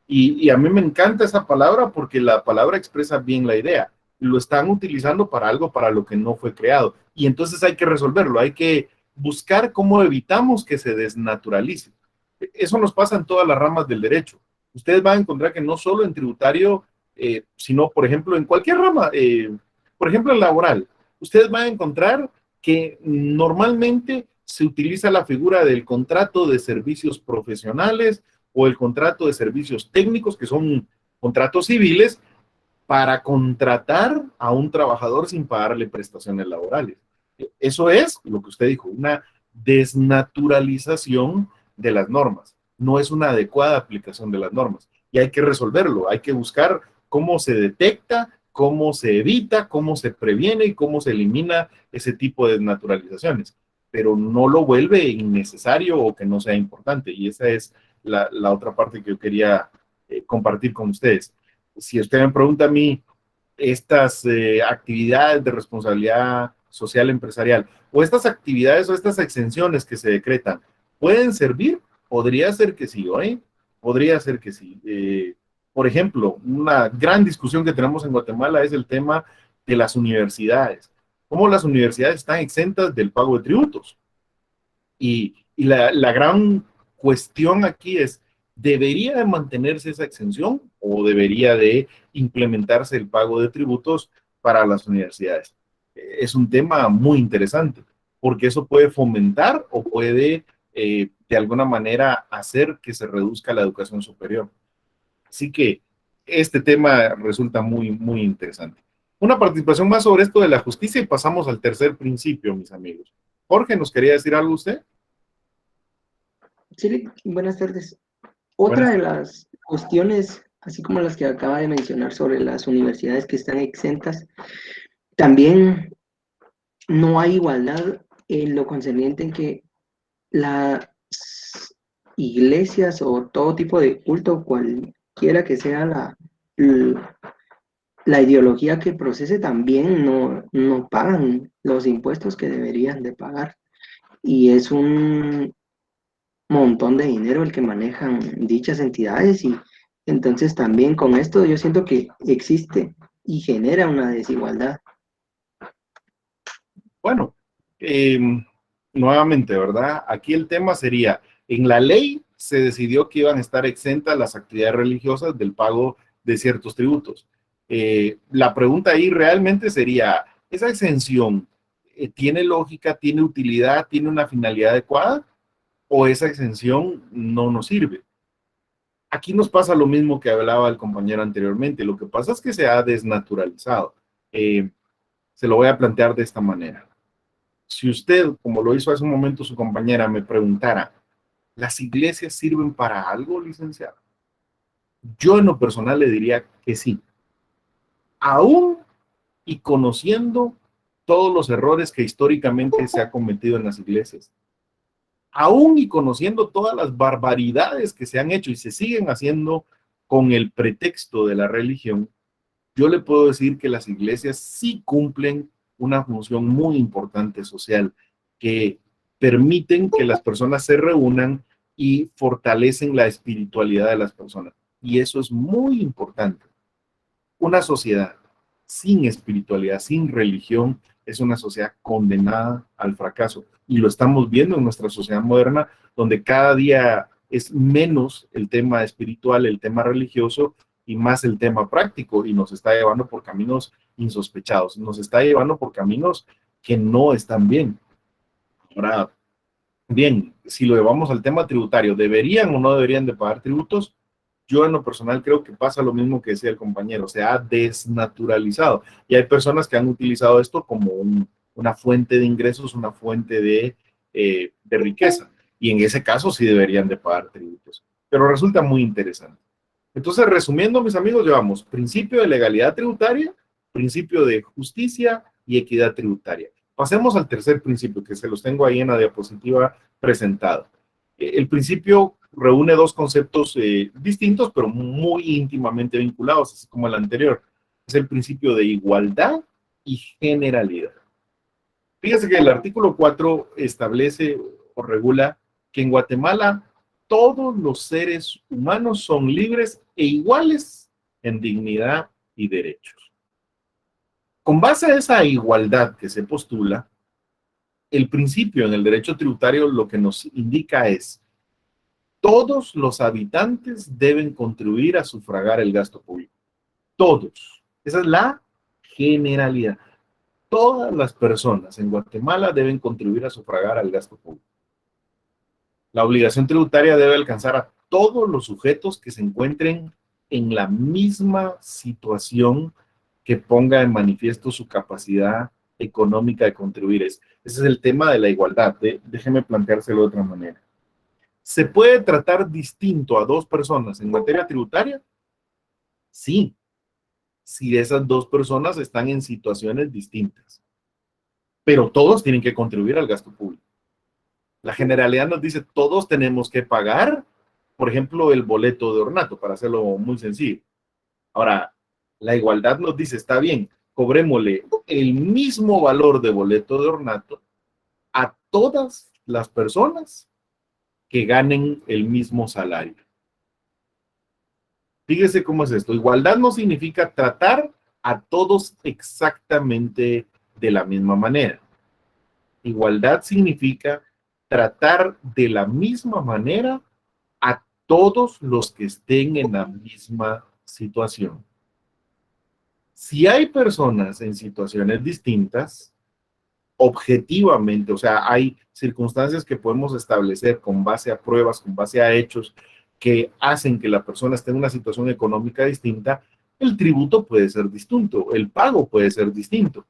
Y a mí me encanta esa palabra porque la palabra expresa bien la idea. Lo están utilizando para algo para lo que no fue creado. Y entonces hay que resolverlo, hay que buscar cómo evitamos que se desnaturalice. Eso nos pasa en todas las ramas del derecho. Ustedes van a encontrar que no solo en tributario, sino, por ejemplo, en cualquier rama, por ejemplo, en laboral, ustedes van a encontrar que normalmente se utiliza la figura del contrato de servicios profesionales o el contrato de servicios técnicos, que son contratos civiles, para contratar a un trabajador sin pagarle prestaciones laborales. Eso es lo que usted dijo, una desnaturalización de las normas. No es una adecuada aplicación de las normas. Y hay que resolverlo, hay que buscar cómo se detecta, cómo se evita, cómo se previene y cómo se elimina ese tipo de desnaturalizaciones. Pero no lo vuelve innecesario o que no sea importante. Y esa es la otra parte que yo quería compartir con ustedes. Si usted me pregunta a mí, estas actividades de responsabilidad social empresarial o estas actividades o estas exenciones que se decretan, ¿pueden servir? Podría ser que sí, ¿oye? Podría ser que sí. Por ejemplo, una gran discusión que tenemos en Guatemala es el tema de las universidades. ¿Cómo las universidades están exentas del pago de tributos? Y la gran cuestión aquí es, ¿Debería de mantenerse esa exención o debería de implementarse el pago de tributos para las universidades? Es un tema muy interesante, porque eso puede fomentar o puede de alguna manera hacer que se reduzca la educación superior. Así que este tema resulta muy, muy interesante. Una participación más sobre esto de la justicia y pasamos al tercer principio, mis amigos. Jorge, ¿nos quería decir algo usted? Sí, buenas tardes. Otra Buenas. de las cuestiones, así como las que acaba de mencionar sobre las universidades que están exentas, también no hay igualdad en lo concerniente en que las iglesias o todo tipo de culto, cualquiera que sea la ideología que procese, también no pagan los impuestos que deberían de pagar. Y es un montón de dinero el que manejan dichas entidades, y entonces también con esto yo siento que existe y genera una desigualdad. Bueno, eh, nuevamente, ¿verdad? Aquí el tema sería, en la ley se decidió que iban a estar exentas las actividades religiosas del pago de ciertos tributos. La pregunta ahí realmente sería, ¿esa exención tiene lógica, tiene utilidad, tiene una finalidad adecuada o esa exención no nos sirve? Aquí nos pasa lo mismo que hablaba el compañero anteriormente. Lo que pasa es que se ha desnaturalizado. Se lo voy a plantear de esta manera. Si usted, como lo hizo hace un momento su compañera, me preguntara, ¿las iglesias sirven para algo, licenciado? Yo en lo personal le diría que sí. Aún y conociendo todos los errores que históricamente se ha cometido en las iglesias, aún y conociendo todas las barbaridades que se han hecho y se siguen haciendo con el pretexto de la religión, yo le puedo decir que las iglesias sí cumplen una función muy importante social, que permiten que las personas se reúnan y fortalecen la espiritualidad de las personas. Y eso es muy importante. Una sociedad sin espiritualidad, sin religión, es una sociedad condenada al fracaso. Y lo estamos viendo en nuestra sociedad moderna, donde cada día es menos el tema espiritual, el tema religioso, y más el tema práctico, y nos está llevando por caminos insospechados, nos está llevando por caminos que no están bien. Ahora, bien, si lo llevamos al tema tributario, ¿deberían o no deberían de pagar tributos? Yo en lo personal creo que pasa lo mismo que decía el compañero, se ha desnaturalizado y hay personas que han utilizado esto como una fuente de ingresos, una fuente de riqueza, y en ese caso sí deberían de pagar tributos, pero resulta muy interesante. Entonces, resumiendo, mis amigos, llevamos principio de legalidad tributaria, principio de justicia y equidad tributaria. Pasemos al tercer principio, que se los tengo ahí en la diapositiva presentado. El principio reúne dos conceptos distintos, pero muy íntimamente vinculados, así como el anterior. Es el principio de igualdad y generalidad. Fíjense que el artículo 4 establece o regula que en Guatemala todos los seres humanos son libres e iguales en dignidad y derechos. Con base a esa igualdad que se postula, el principio en el derecho tributario lo que nos indica es: todos los habitantes deben contribuir a sufragar el gasto público. Todos. Esa es la generalidad. Todas las personas en Guatemala deben contribuir a sufragar al gasto público. La obligación tributaria debe alcanzar a todos los sujetos que se encuentren en la misma situación que ponga en manifiesto su capacidad económica de contribuir. Ese es el tema de la igualdad. Déjeme planteárselo de otra manera. ¿Se puede tratar distinto a dos personas en materia tributaria? Sí, si esas dos personas están en situaciones distintas. Pero todos tienen que contribuir al gasto público. La generalidad nos dice todos tenemos que pagar, por ejemplo, el boleto de ornato, para hacerlo muy sencillo. Ahora, la igualdad nos dice, está bien, cobrémosle el mismo valor de boleto de ornato a todas las personas que ganen el mismo salario. Fíjese cómo es esto. Igualdad no significa tratar a todos exactamente de la misma manera. Igualdad significa tratar de la misma manera a todos los que estén en la misma situación. Si hay personas en situaciones distintas, objetivamente, o sea, hay circunstancias que podemos establecer con base a pruebas, con base a hechos, que hacen que la persona esté en una situación económica distinta, el tributo puede ser distinto, el pago puede ser distinto,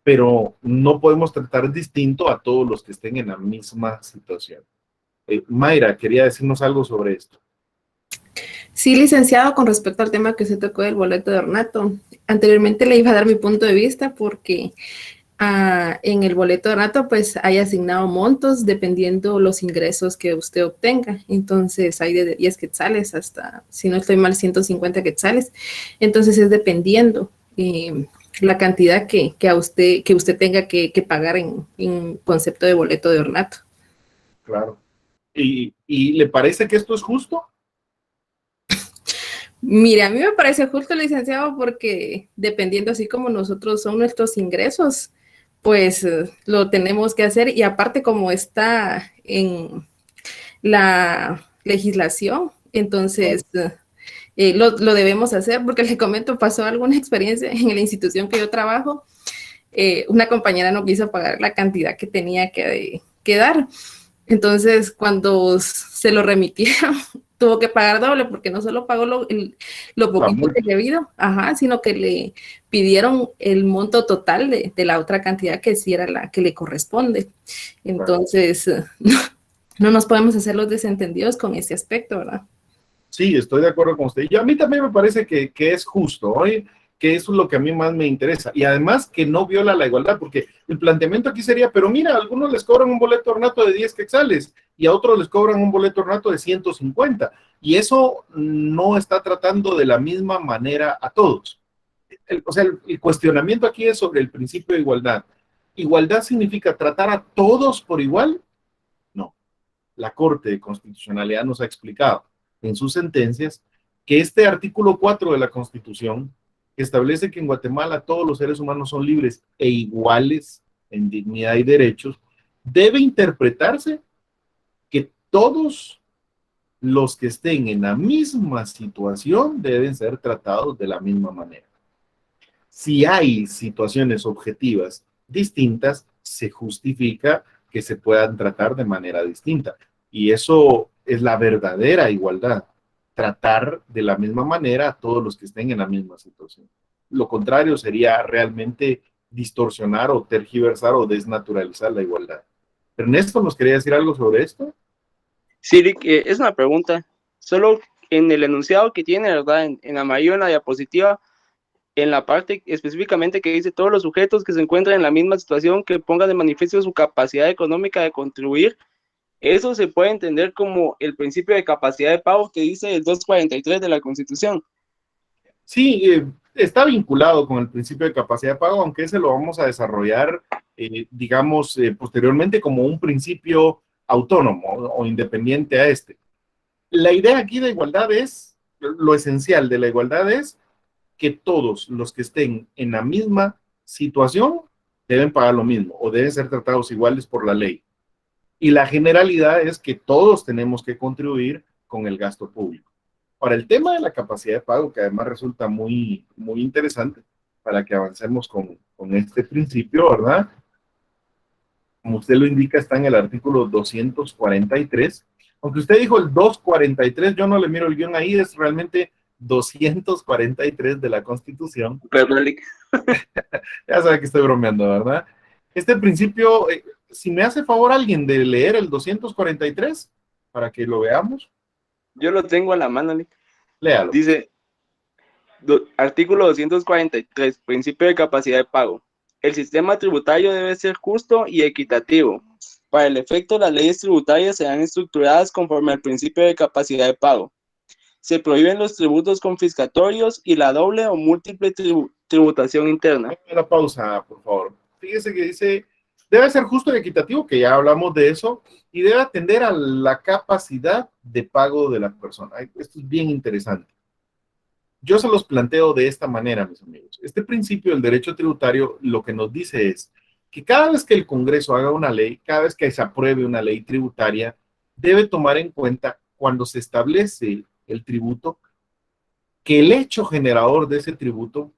pero no podemos tratar distinto a todos los que estén en la misma situación. Mayra, quería decirnos algo sobre esto. Sí, licenciado, con respecto al tema que se tocó del boleto de ornato, anteriormente le iba a dar mi punto de vista porque en el boleto de ornato pues hay asignado montos dependiendo los ingresos que usted obtenga. Entonces hay de 10 quetzales hasta, si no estoy mal, 150 quetzales. Entonces es dependiendo la cantidad que usted tenga que pagar en concepto de boleto de ornato. Claro. ¿Y le parece que esto es justo? Mire, a mí me parece justo, licenciado, porque dependiendo así como nosotros son nuestros ingresos, pues lo tenemos que hacer, y aparte como está en la legislación, entonces lo debemos hacer, porque le comento, pasó alguna experiencia en la institución que yo trabajo, una compañera no quiso pagar la cantidad que tenía que dar, entonces cuando se lo remitieron, tuvo que pagar doble, porque no solo pagó lo poquito que debido, sino que le pidieron el monto total de la otra cantidad que sí era la que le corresponde. Entonces, no nos podemos hacer los desentendidos con ese aspecto, ¿verdad? Sí, estoy de acuerdo con usted. Y a mí también me parece que es justo, ¿oye? Que eso es lo que a mí más me interesa. Y además que no viola la igualdad, porque el planteamiento aquí sería, pero mira, a algunos les cobran un boleto ornato de 10 quetzales y a otros les cobran un boleto ornato de 150. Y eso no está tratando de la misma manera a todos. O sea, el cuestionamiento aquí es sobre el principio de igualdad. ¿Igualdad significa tratar a todos por igual? No. La Corte de Constitucionalidad nos ha explicado en sus sentencias que este artículo 4 de la Constitución, que establece que en Guatemala todos los seres humanos son libres e iguales en dignidad y derechos, debe interpretarse que todos los que estén en la misma situación deben ser tratados de la misma manera. Si hay situaciones objetivas distintas, se justifica que se puedan tratar de manera distinta. Y eso es la verdadera igualdad, tratar de la misma manera a todos los que estén en la misma situación. Lo contrario sería realmente distorsionar o tergiversar o desnaturalizar la igualdad. Ernesto, ¿nos quería decir algo sobre esto? Sí, Rick, es una pregunta. Solo en el enunciado que tiene, ¿verdad? En amarillo en la diapositiva, en la parte específicamente que dice todos los sujetos que se encuentran en la misma situación que pongan de manifiesto su capacidad económica de contribuir, eso se puede entender como el principio de capacidad de pago que dice el 243 de la Constitución. Sí, está vinculado con el principio de capacidad de pago, aunque ese lo vamos a desarrollar, digamos, posteriormente como un principio autónomo o independiente a este. La idea aquí de igualdad es, lo esencial de la igualdad es que todos los que estén en la misma situación deben pagar lo mismo o deben ser tratados iguales por la ley. Y la generalidad es que todos tenemos que contribuir con el gasto público. Para el tema de la capacidad de pago, que además resulta muy, muy interesante para que avancemos con este principio, ¿verdad? Como usted lo indica, está en el artículo 243. Aunque usted dijo el 243, yo no le miro el guión ahí, es realmente 243 de la Constitución. Perdón, Lick. Ya sabe que estoy bromeando, ¿verdad? Este principio, si me hace favor alguien de leer el 243 para que lo veamos. Yo lo tengo a la mano, Lick. Léalo. Dice, artículo 243, principio de capacidad de pago. El sistema tributario debe ser justo y equitativo. Para el efecto, las leyes tributarias serán estructuradas conforme al principio de capacidad de pago. Se prohíben los tributos confiscatorios y la doble o múltiple tributación interna. La pausa, por favor. Fíjese que dice, debe ser justo y equitativo, que ya hablamos de eso, y debe atender a la capacidad de pago de la persona. Esto es bien interesante. Yo se los planteo de esta manera, mis amigos. Este principio del derecho tributario lo que nos dice es que cada vez que el Congreso haga una ley, cada vez que se apruebe una ley tributaria, debe tomar en cuenta cuando se establece el tributo, que el hecho generador de ese tributo,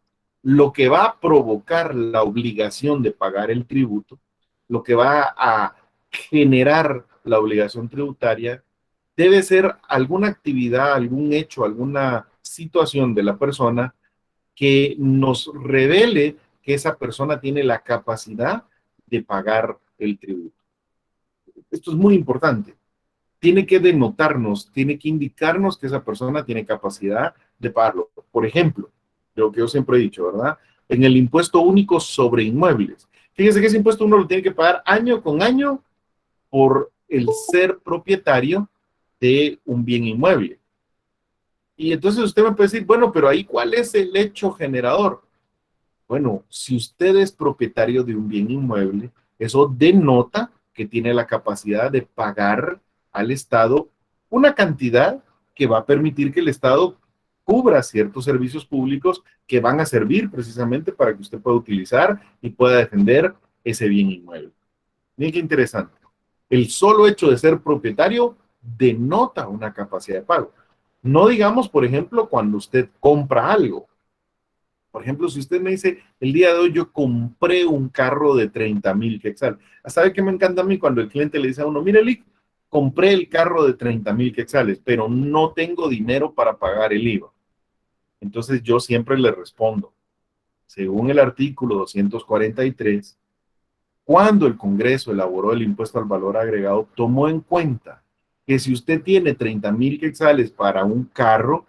lo que va a provocar la obligación de pagar el tributo, lo que va a generar la obligación tributaria, debe ser alguna actividad, algún hecho, alguna situación de la persona que nos revele que esa persona tiene la capacidad de pagar el tributo. Esto es muy importante. Tiene que denotarnos, tiene que indicarnos que esa persona tiene capacidad de pagarlo. Por ejemplo, lo que yo siempre he dicho, ¿verdad? En el impuesto único sobre inmuebles. Fíjense que ese impuesto uno lo tiene que pagar año con año por el ser propietario de un bien inmueble. Y entonces usted me puede decir, bueno, pero ahí, ¿cuál es el hecho generador? Bueno, si usted es propietario de un bien inmueble, eso denota que tiene la capacidad de pagar al Estado una cantidad que va a permitir que el Estado cubra ciertos servicios públicos que van a servir precisamente para que usted pueda utilizar y pueda defender ese bien inmueble. Miren qué interesante. El solo hecho de ser propietario denota una capacidad de pago. No digamos, por ejemplo, cuando usted compra algo. Por ejemplo, si usted me dice, el día de hoy yo compré un carro de 30,000 quetzales. ¿Sabe qué me encanta a mí cuando el cliente le dice a uno, mire, Lick, compré el carro de 30,000 quetzales, pero no tengo dinero para pagar el IVA? Entonces yo siempre le respondo, según el artículo 243, cuando el Congreso elaboró el impuesto al valor agregado, tomó en cuenta que si usted tiene 30,000 quetzales para un carro,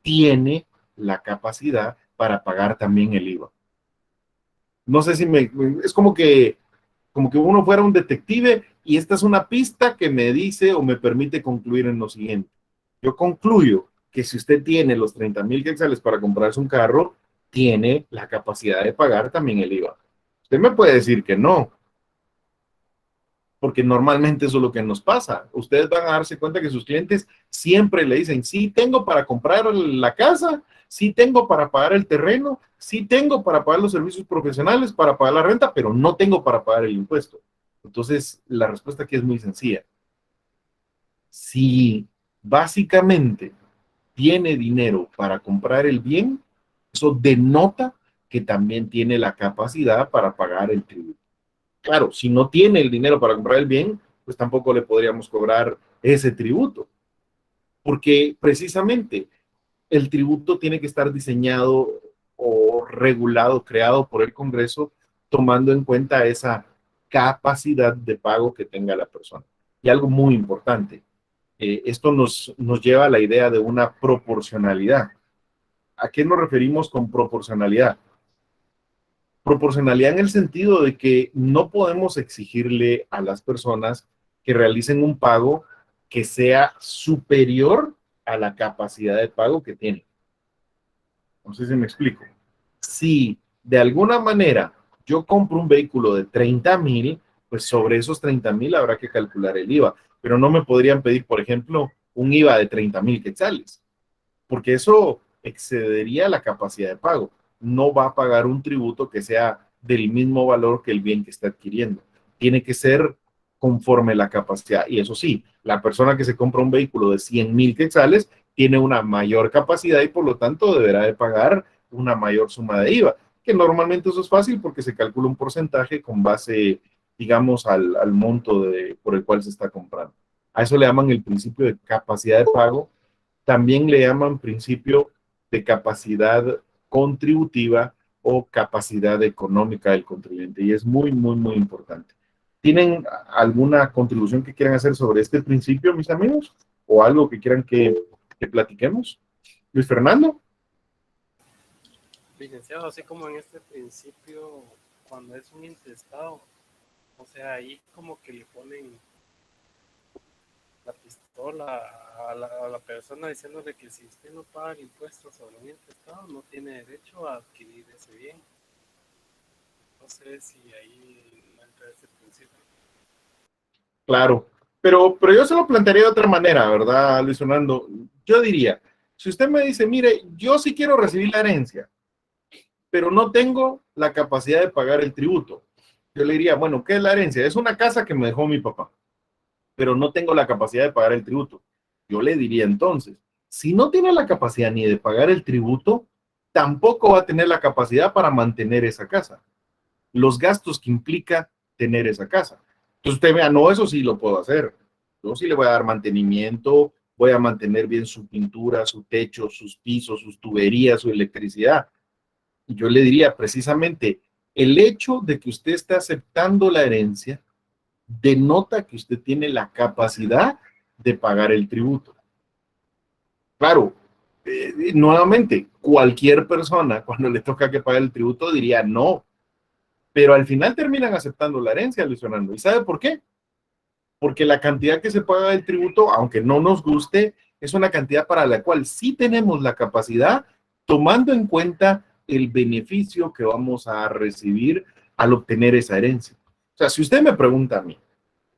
tiene la capacidad para pagar también el IVA. No sé si es como que uno fuera un detective y esta es una pista que me dice o me permite concluir en lo siguiente. Yo concluyo que si usted tiene los 30,000 quetzales para comprarse un carro, tiene la capacidad de pagar también el IVA. Usted me puede decir que no, porque normalmente eso es lo que nos pasa. Ustedes van a darse cuenta que sus clientes siempre le dicen, sí tengo para comprar la casa, sí tengo para pagar el terreno, sí tengo para pagar los servicios profesionales, para pagar la renta, pero no tengo para pagar el impuesto. Entonces, la respuesta aquí es muy sencilla. Si básicamente tiene dinero para comprar el bien, eso denota que también tiene la capacidad para pagar el tributo. Claro, si no tiene el dinero para comprar el bien, pues tampoco le podríamos cobrar ese tributo. Porque precisamente el tributo tiene que estar diseñado o regulado, creado por el Congreso, tomando en cuenta esa capacidad de pago que tenga la persona. Y algo muy importante, esto nos lleva a la idea de una proporcionalidad. ¿A qué nos referimos con proporcionalidad? Proporcionalidad en el sentido de que no podemos exigirle a las personas que realicen un pago que sea superior a la capacidad de pago que tienen. No sé si me explico. Si de alguna manera yo compro un vehículo de 30,000, pues sobre esos 30,000 habrá que calcular el IVA. Pero no me podrían pedir, por ejemplo, un IVA de 30,000 quetzales, porque eso excedería la capacidad de pago. No va a pagar un tributo que sea del mismo valor que el bien que está adquiriendo. Tiene que ser conforme la capacidad. Y eso sí, la persona que se compra un vehículo de 100,000 quetzales tiene una mayor capacidad y por lo tanto deberá de pagar una mayor suma de IVA, que normalmente eso es fácil porque se calcula un porcentaje con base, digamos, al monto por el cual se está comprando. A eso le llaman el principio de capacidad de pago. También le llaman principio de capacidad contributiva o capacidad económica del contribuyente. Y es muy, muy, muy importante. ¿Tienen alguna contribución que quieran hacer sobre este principio, mis amigos? ¿O algo que quieran que platiquemos? Luis Fernando. Licenciado, así como en este principio, cuando es un intestado, o sea, ahí como que le ponen la pistola a la persona diciéndole que si usted no paga el impuesto sobre un intestado, no tiene derecho a adquirir ese bien. No sé si ahí entra ese principio. Claro, pero yo se lo plantearía de otra manera, ¿verdad, Luis Fernando? Yo diría, si usted me dice, mire, yo sí quiero recibir la herencia, pero no tengo la capacidad de pagar el tributo. Yo le diría, bueno, ¿qué es la herencia? Es una casa que me dejó mi papá, pero no tengo la capacidad de pagar el tributo. Yo le diría entonces, si no tiene la capacidad ni de pagar el tributo, tampoco va a tener la capacidad para mantener esa casa. Los gastos que implica tener esa casa. Entonces usted vea, no, eso sí lo puedo hacer. Yo sí le voy a dar mantenimiento, voy a mantener bien su pintura, su techo, sus pisos, sus tuberías, su electricidad. Y yo le diría precisamente, el hecho de que usted esté aceptando la herencia denota que usted tiene la capacidad de pagar el tributo. Claro, nuevamente, cualquier persona cuando le toca que pague el tributo diría no, pero al final terminan aceptando la herencia, Luis Fernando. ¿Y sabe por qué? Porque la cantidad que se paga del tributo, aunque no nos guste, es una cantidad para la cual sí tenemos la capacidad, tomando en cuenta el beneficio que vamos a recibir al obtener esa herencia. O sea, si usted me pregunta a mí,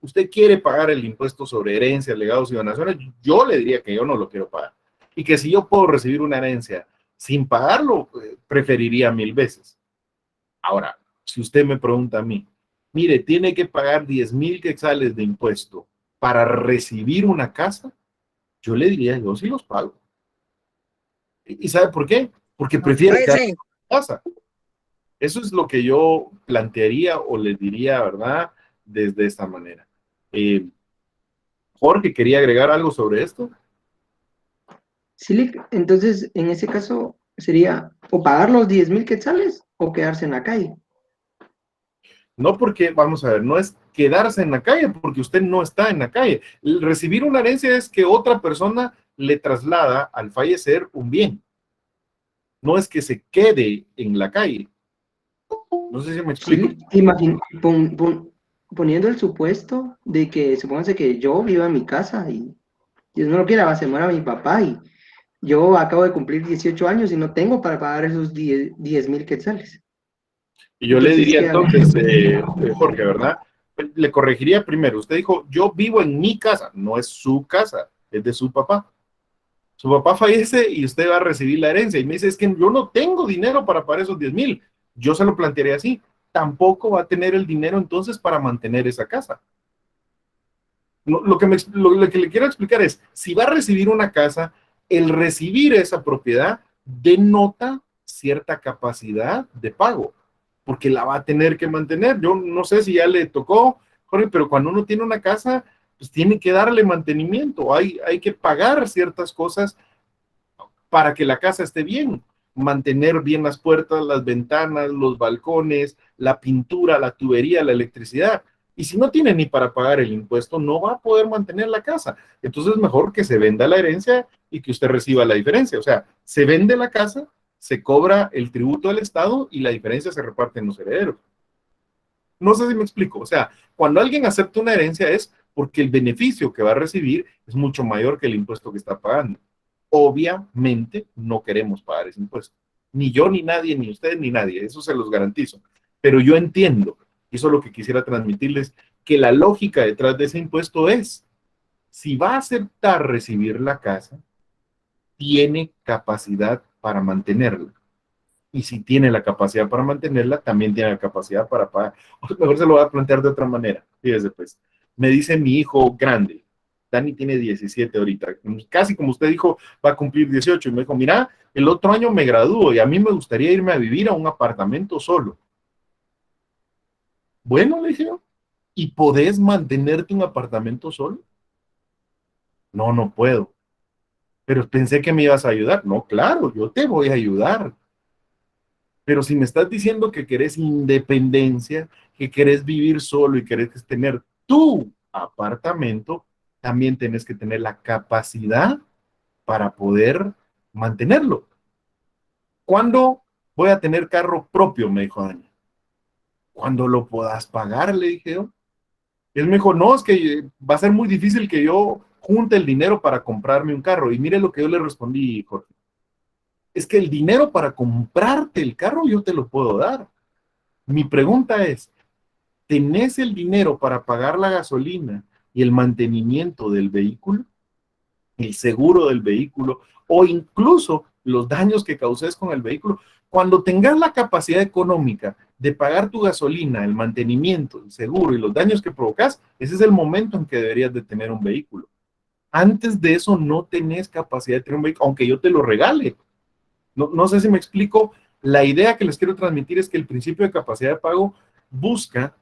¿usted quiere pagar el impuesto sobre herencias, legados y donaciones? Yo le diría que yo no lo quiero pagar. Y que si yo puedo recibir una herencia sin pagarlo, preferiría 1000 veces. Ahora, si usted me pregunta a mí, mire, tiene que pagar 10,000 quetzales de impuesto para recibir una casa, yo le diría, yo sí los pago. ¿Y sabe por qué? Porque prefiero quedar en casa. Eso es lo que yo plantearía o les diría, ¿verdad? Desde esta manera. Jorge, ¿quería agregar algo sobre esto? Sí, entonces, en ese caso, sería o pagar los 10,000 quetzales o quedarse en la calle. No porque, vamos a ver, no es quedarse en la calle, porque usted no está en la calle. Recibir una herencia es que otra persona le traslada al fallecer un bien. No es que se quede en la calle. No sé si me explico. Sí, poniendo el supuesto de que, supóngase que yo viva en mi casa y Dios no lo quiera, se muera mi papá y yo acabo de cumplir 18 años y no tengo para pagar esos 10,000 quetzales. Y yo le diría entonces, Jorge, ¿verdad? Le corregiría primero. Usted dijo, yo vivo en mi casa. No es su casa, es de su papá. Su papá fallece y usted va a recibir la herencia. Y me dice, es que yo no tengo dinero para pagar esos 10,000. Yo se lo plantearía así. Tampoco va a tener el dinero entonces para mantener esa casa. Lo que le quiero explicar es, si va a recibir una casa, el recibir esa propiedad denota cierta capacidad de pago, porque la va a tener que mantener. Yo no sé si ya le tocó, Jorge, pero cuando uno tiene una casa, pues tiene que darle mantenimiento, hay que pagar ciertas cosas para que la casa esté bien, mantener bien las puertas, las ventanas, los balcones, la pintura, la tubería, la electricidad. Y si no tiene ni para pagar el impuesto, no va a poder mantener la casa. Entonces es mejor que se venda la herencia y que usted reciba la diferencia. O sea, se vende la casa, se cobra el tributo del Estado y la diferencia se reparte en los herederos. No sé si me explico. O sea, cuando alguien acepta una herencia es porque el beneficio que va a recibir es mucho mayor que el impuesto que está pagando. Obviamente no queremos pagar ese impuesto. Ni yo, ni nadie, ni usted, ni nadie. Eso se los garantizo. Pero yo entiendo, y eso es lo que quisiera transmitirles, que la lógica detrás de ese impuesto es, si va a aceptar recibir la casa, tiene capacidad para mantenerla. Y si tiene la capacidad para mantenerla, también tiene la capacidad para pagar. O mejor se lo voy a plantear de otra manera. Fíjese pues, me dice mi hijo grande, Dani tiene 17 ahorita, casi como usted dijo, va a cumplir 18, y me dijo, mira, el otro año me gradúo y a mí me gustaría irme a vivir a un apartamento solo. Bueno, le dije yo, ¿y podés mantenerte un apartamento solo? No, no puedo. Pero pensé que me ibas a ayudar. No, claro, yo te voy a ayudar. Pero si me estás diciendo que querés independencia, que querés vivir solo y querés tener tu apartamento, también tenés que tener la capacidad para poder mantenerlo. ¿Cuándo voy a tener carro propio? Me dijo Dani. Cuando lo puedas pagar, le dije yo. Él me dijo, no, es que va a ser muy difícil que yo junte el dinero para comprarme un carro. Y mire lo que yo le respondí, Jorge. Es que el dinero para comprarte el carro yo te lo puedo dar. Mi pregunta es, ¿tenés el dinero para pagar la gasolina y el mantenimiento del vehículo? El seguro del vehículo o incluso los daños que causes con el vehículo. Cuando tengas la capacidad económica de pagar tu gasolina, el mantenimiento, el seguro y los daños que provocas, ese es el momento en que deberías de tener un vehículo. Antes de eso no tenés capacidad de tener un vehículo, aunque yo te lo regale. No sé si me explico. La idea que les quiero transmitir es que el principio de capacidad de pago busca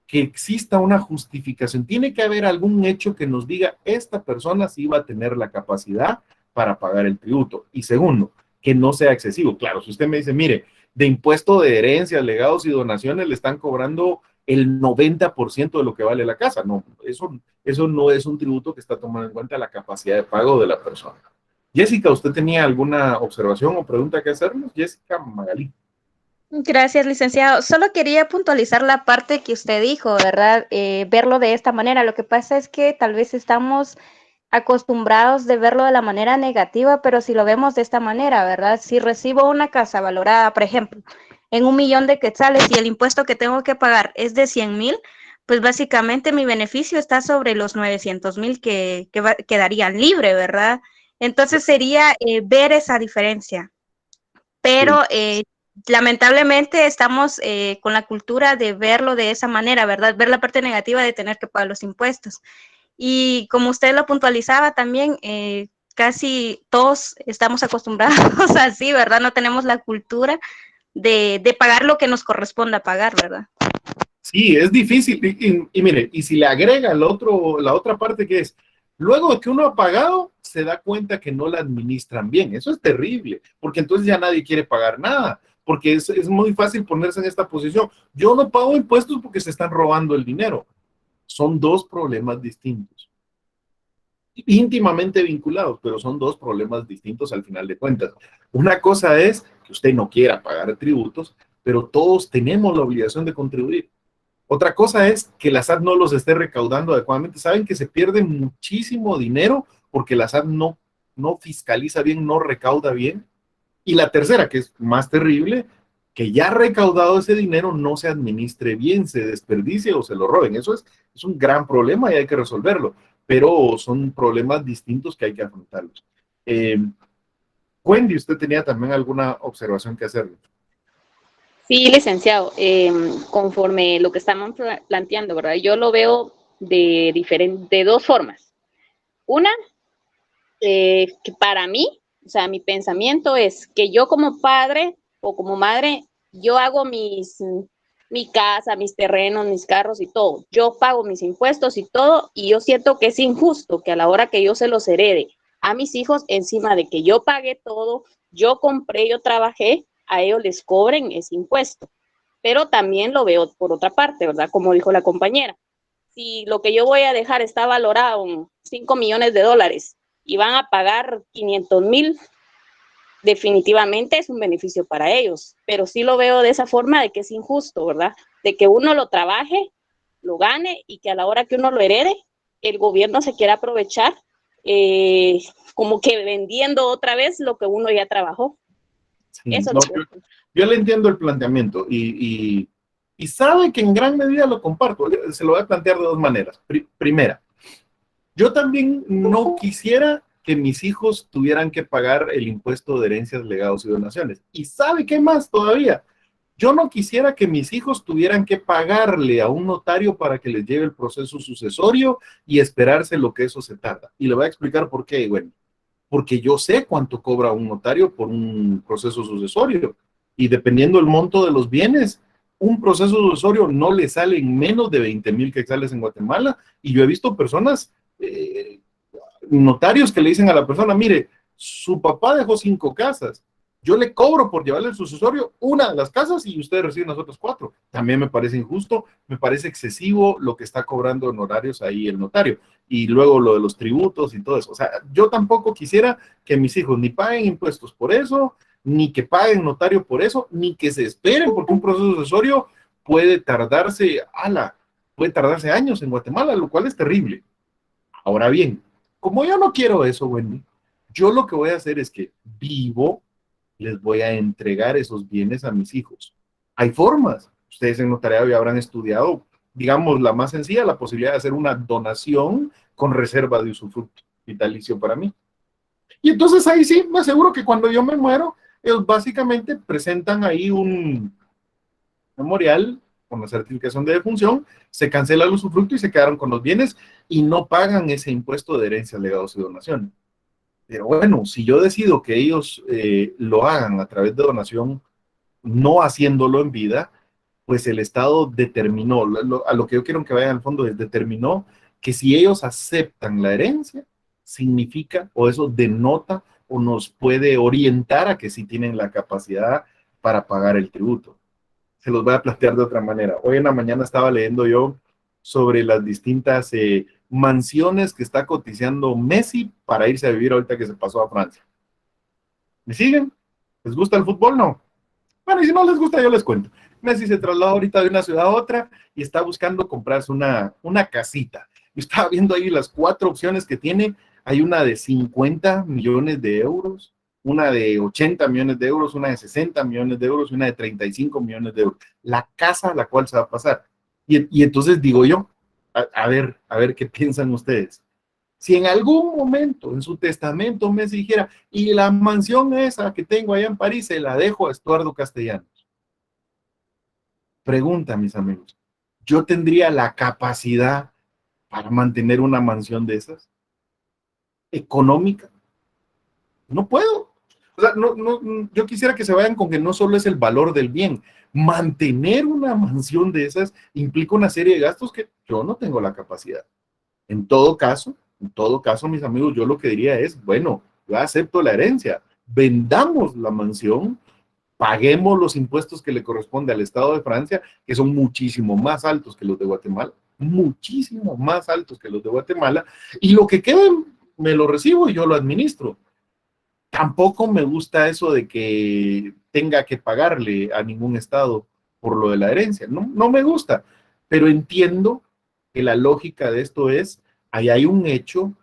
que exista una justificación. Tiene que haber algún hecho que nos diga, esta persona sí va a tener la capacidad para pagar el tributo. Y segundo, que no sea excesivo. Claro, si usted me dice, mire, de impuesto de herencias, legados y donaciones le están cobrando el 90% de lo que vale la casa. No, eso no es un tributo que está tomando en cuenta la capacidad de pago de la persona. Jessica, ¿usted tenía alguna observación o pregunta que hacernos? Jessica Magalí. Gracias, licenciado. Solo quería puntualizar la parte que usted dijo, ¿verdad? Verlo de esta manera. Lo que pasa es que tal vez estamos acostumbrados de verlo de la manera negativa, pero si lo vemos de esta manera, ¿verdad? Si recibo una casa valorada, por ejemplo, en 1,000,000 de quetzales y el impuesto que tengo que pagar es de 100,000, pues básicamente mi beneficio está sobre los 900,000 que quedarían libre, ¿verdad? Entonces sería ver esa diferencia. Pero lamentablemente estamos con la cultura de verlo de esa manera, ¿verdad? Ver la parte negativa de tener que pagar los impuestos. Y como usted lo puntualizaba también, casi todos estamos acostumbrados así, ¿verdad? No tenemos la cultura de pagar lo que nos corresponda pagar, ¿verdad? Sí, es difícil. Y mire, y si le agrega la otra parte que es, luego de que uno ha pagado, se da cuenta que no la administran bien. Eso es terrible, porque entonces ya nadie quiere pagar nada, porque es muy fácil ponerse en esta posición. Yo no pago impuestos porque se están robando el dinero. Son dos problemas distintos, íntimamente vinculados, pero son dos problemas distintos al final de cuentas. Una cosa es que usted no quiera pagar tributos, pero todos tenemos la obligación de contribuir. Otra cosa es que la SAT no los esté recaudando adecuadamente. Saben que se pierde muchísimo dinero porque la SAT no fiscaliza bien, no recauda bien. Y la tercera, que es más terrible, que ya recaudado ese dinero no se administre bien, se desperdicie o se lo roben. Eso es un gran problema y hay que resolverlo, pero son problemas distintos que hay que afrontarlos. Wendy, usted tenía también alguna observación que hacerle. Sí, licenciado, conforme lo que estamos planteando, ¿verdad? Yo lo veo de dos formas. Una, que para mí, o sea, mi pensamiento es que yo como padre o como madre, yo hago mi casa, mis terrenos, mis carros y todo. Yo pago mis impuestos y todo, y yo siento que es injusto que a la hora que yo se los herede a mis hijos, encima de que yo pagué todo, yo compré, yo trabajé, a ellos les cobren ese impuesto. Pero también lo veo por otra parte, ¿verdad? Como dijo la compañera. Si lo que yo voy a dejar está valorado en $5 millones y van a pagar 500,000, definitivamente es un beneficio para ellos. Pero sí lo veo de esa forma de que es injusto, ¿verdad? De que uno lo trabaje, lo gane y que a la hora que uno lo herede, el gobierno se quiera aprovechar como que vendiendo otra vez lo que uno ya trabajó. Sí, Eso no, yo le entiendo el planteamiento y sabe que en gran medida lo comparto. Se lo voy a plantear de dos maneras. Primera, yo también no quisiera que mis hijos tuvieran que pagar el impuesto de herencias, legados y donaciones. ¿Y sabe qué más todavía? Yo no quisiera que mis hijos tuvieran que pagarle a un notario para que les lleve el proceso sucesorio y esperarse lo que eso se tarda. Y le voy a explicar por qué, bueno. Porque yo sé cuánto cobra un notario por un proceso sucesorio y dependiendo del monto de los bienes, un proceso sucesorio no le sale en menos de 20,000 quetzales en Guatemala y yo he visto personas, notarios que le dicen a la persona, mire, su papá dejó 5 casas, yo le cobro por llevarle el sucesorio una de las casas y ustedes reciben las otras 4. También me parece injusto, me parece excesivo lo que está cobrando honorarios ahí el notario. Y luego lo de los tributos y todo eso. O sea, yo tampoco quisiera que mis hijos ni paguen impuestos por eso, ni que paguen notario por eso, ni que se esperen, porque un proceso sucesorio puede tardarse años en Guatemala, lo cual es terrible. Ahora bien, como yo no quiero eso, Wendy, yo lo que voy a hacer es que les voy a entregar esos bienes a mis hijos. Hay formas. Ustedes en notariado ya habrán estudiado, digamos, la más sencilla, la posibilidad de hacer una donación con reserva de usufructo vitalicio para mí. Y entonces ahí sí, me aseguro que cuando yo me muero, ellos básicamente presentan ahí un memorial con la certificación de defunción, se cancela el usufructo y se quedaron con los bienes y no pagan ese impuesto de herencia, legados y donación. Pero bueno, si yo decido que ellos lo hagan a través de donación, no haciéndolo en vida, pues el Estado determinó, a lo que yo quiero que vayan al fondo es, determinó que si ellos aceptan la herencia, significa, o eso denota, o nos puede orientar a que sí tienen la capacidad para pagar el tributo. Se los voy a plantear de otra manera. Hoy en la mañana estaba leyendo yo sobre las distintas mansiones que está cotizando Messi para irse a vivir ahorita que se pasó a Francia. ¿Me siguen? ¿Les gusta el fútbol? No. Bueno, y si no les gusta, yo les cuento. Messi se trasladó ahorita de una ciudad a otra y está buscando comprarse una casita. Yo estaba viendo ahí las 4 opciones que tiene. Hay una de 50 millones de euros, una de 80 millones de euros, una de 60 millones de euros y una de 35 millones de euros. La casa a la cual se va a pasar. Y entonces digo yo, a ver qué piensan ustedes. Si en algún momento en su testamento Messi dijera, y la mansión esa que tengo allá en París se la dejo a Estuardo Castellanos. Pregunta, mis amigos, ¿yo tendría la capacidad para mantener una mansión de esas? ¿Económica? No puedo. O sea, yo quisiera que se vayan con que no solo es el valor del bien. Mantener una mansión de esas implica una serie de gastos que yo no tengo la capacidad. En todo caso, mis amigos, yo lo que diría es, bueno, yo acepto la herencia, vendamos la mansión, paguemos los impuestos que le corresponde al Estado de Francia, que son muchísimo más altos que los de Guatemala, muchísimo más altos que los de Guatemala, y lo que quede me lo recibo y yo lo administro. Tampoco me gusta eso de que tenga que pagarle a ningún Estado por lo de la herencia, no me gusta, pero entiendo que la lógica de esto es, ahí hay un hecho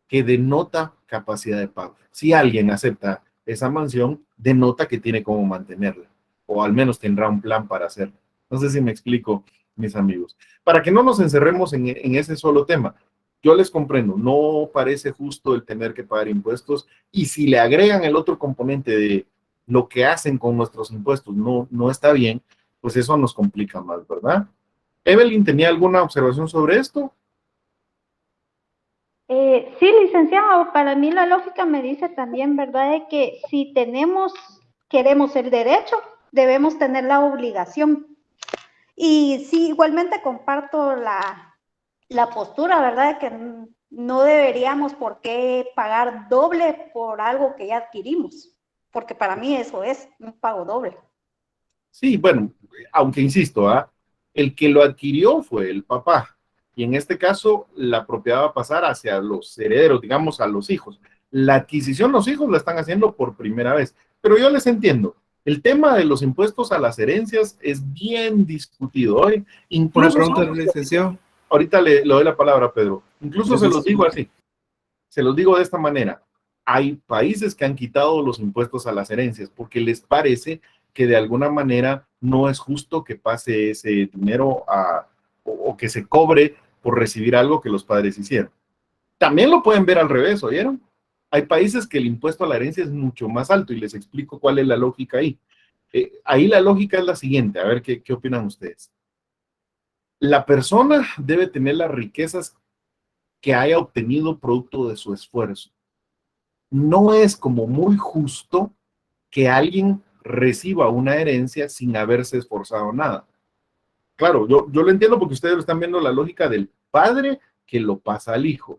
que denota capacidad de pago. Si alguien acepta esa mansión, denota que tiene cómo mantenerla, o al menos tendrá un plan para hacerlo. No sé si me explico, mis amigos. Para que no nos encerremos en ese solo tema, yo les comprendo, no parece justo el tener que pagar impuestos, y si le agregan el otro componente de lo que hacen con nuestros impuestos no está bien, pues eso nos complica más, ¿verdad? Evelyn, ¿tenía alguna observación sobre esto? Sí, licenciado, para mí la lógica me dice también, ¿verdad?, de que si queremos el derecho, debemos tener la obligación. Y sí, igualmente comparto la postura, ¿verdad?, de que no deberíamos por qué pagar doble por algo que ya adquirimos, porque para mí eso es un pago doble. Sí, bueno, aunque insisto, el que lo adquirió fue el papá. Y en este caso, la propiedad va a pasar hacia los herederos, digamos, a los hijos. La adquisición, los hijos la están haciendo por primera vez. Pero yo les entiendo. El tema de los impuestos a las herencias es bien discutido hoy. Incluso, una pregunta, licenciado. Ahorita le doy la palabra a Pedro. Incluso se los digo así. Se los digo de esta manera. Hay países que han quitado los impuestos a las herencias porque les parece que de alguna manera no es justo que pase ese dinero o que se cobre por recibir algo que los padres hicieron. También lo pueden ver al revés, ¿oyeron? Hay países que el impuesto a la herencia es mucho más alto y les explico cuál es la lógica ahí. Ahí la lógica es la siguiente, a ver qué opinan ustedes. La persona debe tener las riquezas que haya obtenido producto de su esfuerzo. No es como muy justo que alguien reciba una herencia sin haberse esforzado nada. Claro, yo lo entiendo porque ustedes lo están viendo la lógica del padre que lo pasa al hijo.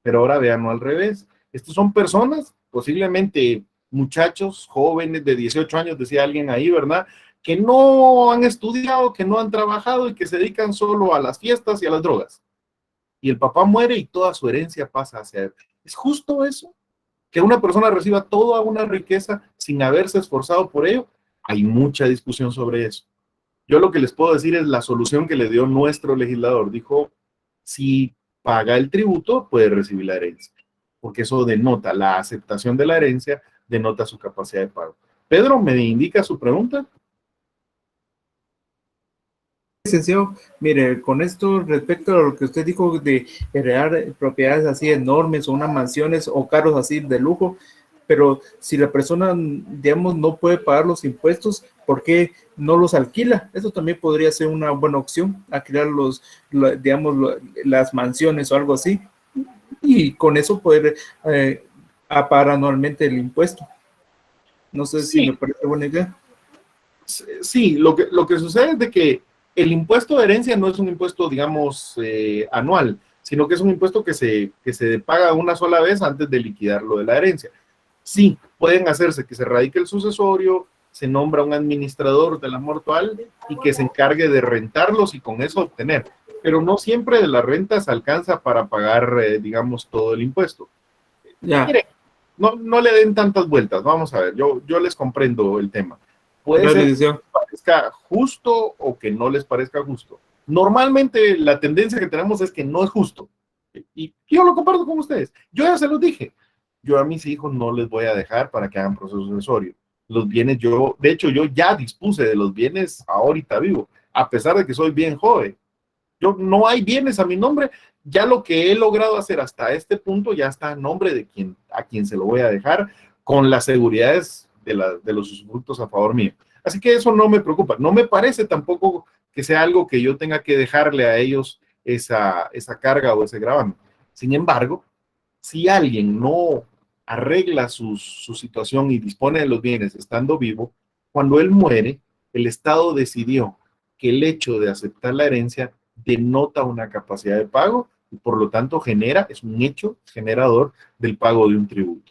Pero ahora veanlo al revés. Estos son personas, posiblemente muchachos, jóvenes de 18 años, decía alguien ahí, ¿verdad?, que no han estudiado, que no han trabajado y que se dedican solo a las fiestas y a las drogas. Y el papá muere y toda su herencia pasa hacia él. ¿Es justo eso? Que una persona reciba toda una riqueza sin haberse esforzado por ello. Hay mucha discusión sobre eso. Yo lo que les puedo decir es la solución que le dio nuestro legislador. Dijo, si paga el tributo, puede recibir la herencia. Porque eso denota la aceptación de la herencia, denota su capacidad de pago. Pedro, ¿me indica su pregunta? Licenciado, mire, con esto respecto a lo que usted dijo de heredar propiedades así enormes o unas mansiones o carros así de lujo, pero si la persona, digamos, no puede pagar los impuestos, ¿por qué no los alquila? Eso también podría ser una buena opción, alquilar las mansiones o algo así, y con eso poder pagar anualmente el impuesto. No sé si Sí. me parece buena idea. Sí, lo que sucede es de que el impuesto de herencia no es un impuesto, digamos, anual, sino que es un impuesto que se paga una sola vez antes de liquidar lo de la herencia. Sí, pueden hacerse que se radique el sucesorio, se nombra un administrador de la mortual y que se encargue de rentarlos y con eso obtener. Pero no siempre de la renta se alcanza para pagar, digamos, todo el impuesto. Ya. Mire, no le den tantas vueltas. Vamos a ver, yo les comprendo el tema. Puede Gracias, ser que licenciado. les parezca justo o que no les parezca justo. Normalmente la tendencia que tenemos es que no es justo. Y yo lo comparto con ustedes. Yo ya se los dije. Yo a mis hijos no les voy a dejar para que hagan proceso sucesorio. Los bienes de hecho, yo ya dispuse de los bienes ahorita vivo, a pesar de que soy bien joven. No hay bienes a mi nombre. Ya lo que he logrado hacer hasta este punto ya está a nombre de a quien se lo voy a dejar, con las seguridades de los usufructos a favor mío. Así que eso no me preocupa. No me parece tampoco que sea algo que yo tenga que dejarle a ellos esa carga o ese gravamen. Sin embargo, si alguien no arregla su situación y dispone de los bienes estando vivo, cuando él muere, el Estado decidió que el hecho de aceptar la herencia denota una capacidad de pago y por lo tanto es un hecho generador del pago de un tributo.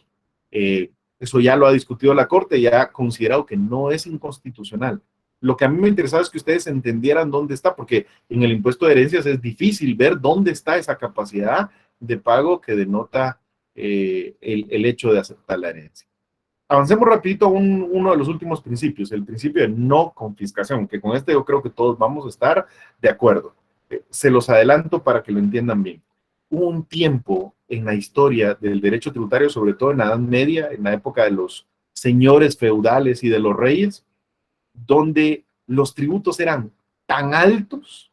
Eso ya lo ha discutido la Corte y ha considerado que no es inconstitucional. Lo que a mí me interesaba es que ustedes entendieran dónde está, porque en el impuesto de herencias es difícil ver dónde está esa capacidad de pago que denota el hecho de aceptar la herencia. Avancemos rapidito a uno de los últimos principios, el principio de no confiscación, que con este yo creo que todos vamos a estar de acuerdo. Se los adelanto para que lo entiendan bien. Hubo un tiempo en la historia del derecho tributario, sobre todo en la Edad Media, en la época de los señores feudales y de los reyes, donde los tributos eran tan altos,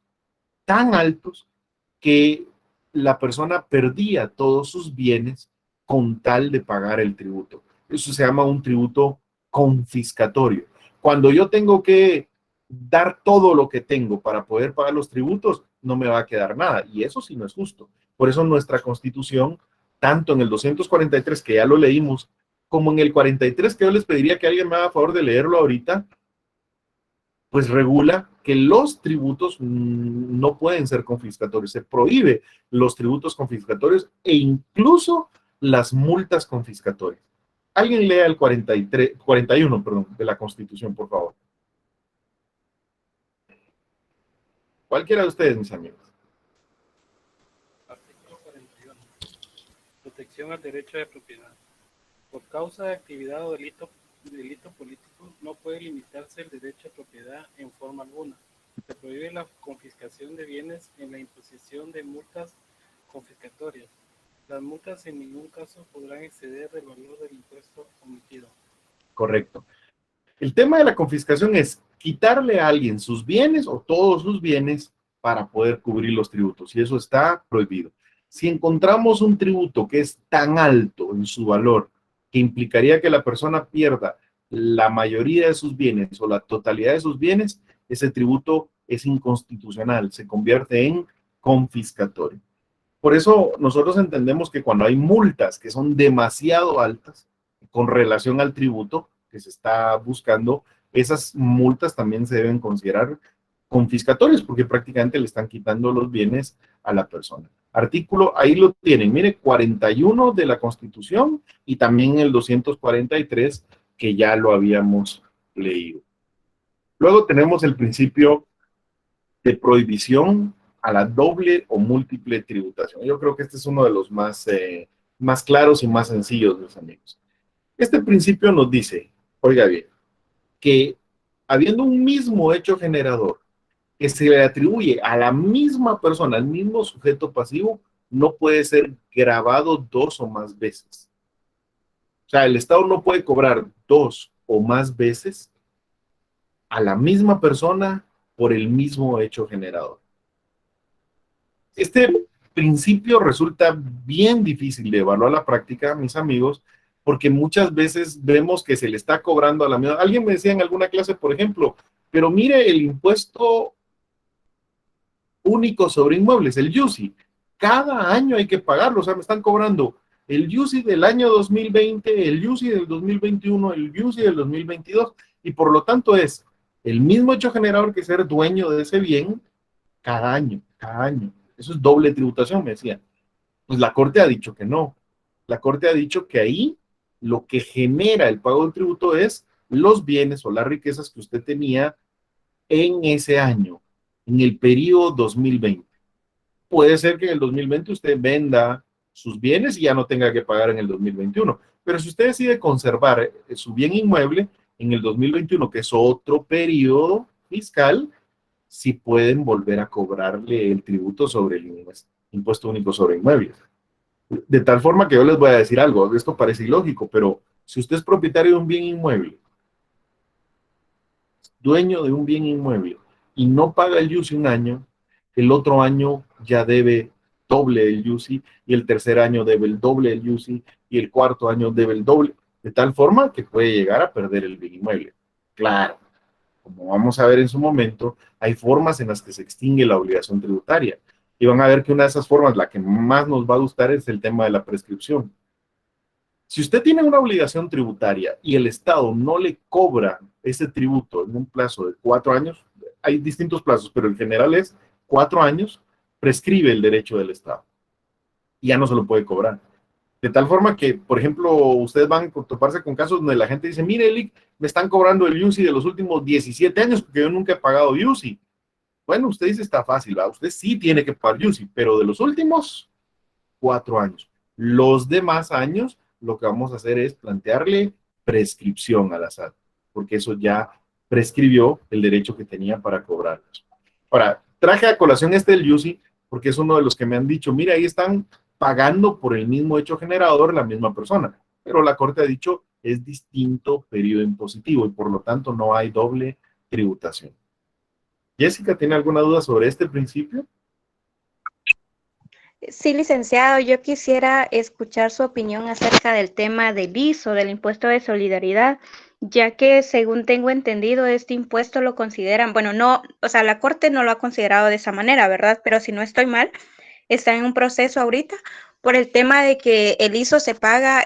que la persona perdía todos sus bienes con tal de pagar el tributo. Eso se llama un tributo confiscatorio. Cuando yo tengo que dar todo lo que tengo para poder pagar los tributos, no me va a quedar nada. Y eso sí no es justo. Por eso nuestra Constitución, tanto en el 243, que ya lo leímos, como en el 43, que yo les pediría que alguien me haga favor de leerlo ahorita, pues regula que los tributos no pueden ser confiscatorios. Se prohíbe los tributos confiscatorios e incluso las multas confiscatorias. Alguien lea el 41, de la Constitución, por favor. Cualquiera de ustedes, mis amigos. Artículo 41. Protección al derecho de propiedad. Por causa de actividad o delito político, no puede limitarse el derecho a propiedad en forma alguna. Se prohíbe la confiscación de bienes en la imposición de multas confiscatorias. Las multas en ningún caso podrán exceder el valor del impuesto omitido. Correcto. El tema de la confiscación es quitarle a alguien sus bienes o todos sus bienes para poder cubrir los tributos, y eso está prohibido. Si encontramos un tributo que es tan alto en su valor que implicaría que la persona pierda la mayoría de sus bienes o la totalidad de sus bienes, ese tributo es inconstitucional, se convierte en confiscatorio. Por eso nosotros entendemos que cuando hay multas que son demasiado altas con relación al tributo que se está buscando, esas multas también se deben considerar confiscatorios porque prácticamente le están quitando los bienes a la persona. Artículo, ahí lo tienen, mire, 41 de la Constitución y también el 243 que ya lo habíamos leído. Luego tenemos el principio de prohibición a la doble o múltiple tributación. Yo creo que este es uno de los más claros y más sencillos, mis amigos. Este principio nos dice, oiga bien, que habiendo un mismo hecho generador que se le atribuye a la misma persona, al mismo sujeto pasivo, no puede ser gravado dos o más veces. O sea, el Estado no puede cobrar dos o más veces a la misma persona por el mismo hecho generador. Este principio resulta bien difícil de llevarlo a la práctica, mis amigos, porque muchas veces vemos que se le está cobrando a la misma. Alguien me decía en alguna clase, por ejemplo, pero mire el impuesto único sobre inmuebles, el UCI, cada año hay que pagarlo, o sea, me están cobrando el UCI del año 2020, el UCI del 2021, el UCI del 2022, y por lo tanto es el mismo hecho generador que ser dueño de ese bien cada año, cada año. Eso es doble tributación, me decía. Pues la Corte ha dicho que no. La Corte ha dicho que ahí lo que genera el pago del tributo es los bienes o las riquezas que usted tenía en ese año, en el periodo 2020. Puede ser que en el 2020 usted venda sus bienes y ya no tenga que pagar en el 2021. Pero si usted decide conservar su bien inmueble en el 2021, que es otro periodo fiscal, sí pueden volver a cobrarle el tributo sobre el impuesto único sobre inmuebles. De tal forma que yo les voy a decir algo, esto parece ilógico, pero si usted es propietario de un bien inmueble, dueño de un bien inmueble, y no paga el UCI un año, el otro año ya debe doble el UCI, y el tercer año debe el doble el UCI, y el cuarto año debe el doble, de tal forma que puede llegar a perder el bien inmueble. Claro, como vamos a ver en su momento, hay formas en las que se extingue la obligación tributaria. Y van a ver que una de esas formas, la que más nos va a gustar, es el tema de la prescripción. Si usted tiene una obligación tributaria y el Estado no le cobra ese tributo en un plazo de 4 años, hay distintos plazos, pero en general es 4 años, prescribe el derecho del Estado. Y ya no se lo puede cobrar. De tal forma que, por ejemplo, ustedes van a toparse con casos donde la gente dice, mire, Elic, me están cobrando el UCI de los últimos 17 años porque yo nunca he pagado UCI. Bueno, usted dice, está fácil, ¿va? Usted sí tiene que pagar UCI, pero de los últimos 4 años. Los demás años, lo que vamos a hacer es plantearle prescripción a la SAT, porque eso ya prescribió el derecho que tenía para cobrarlos. Ahora, traje a colación del UCI, porque es uno de los que me han dicho, mira, ahí están pagando por el mismo hecho generador la misma persona, pero la Corte ha dicho, es distinto periodo impositivo y por lo tanto no hay doble tributación. Jessica, ¿tiene alguna duda sobre este principio? Sí, licenciado, yo quisiera escuchar su opinión acerca del tema del ISO, del impuesto de solidaridad, ya que según tengo entendido, este impuesto lo consideran, bueno, no, o sea, la Corte no lo ha considerado de esa manera, ¿verdad? Pero si no estoy mal, está en un proceso ahorita por el tema de que el ISO se paga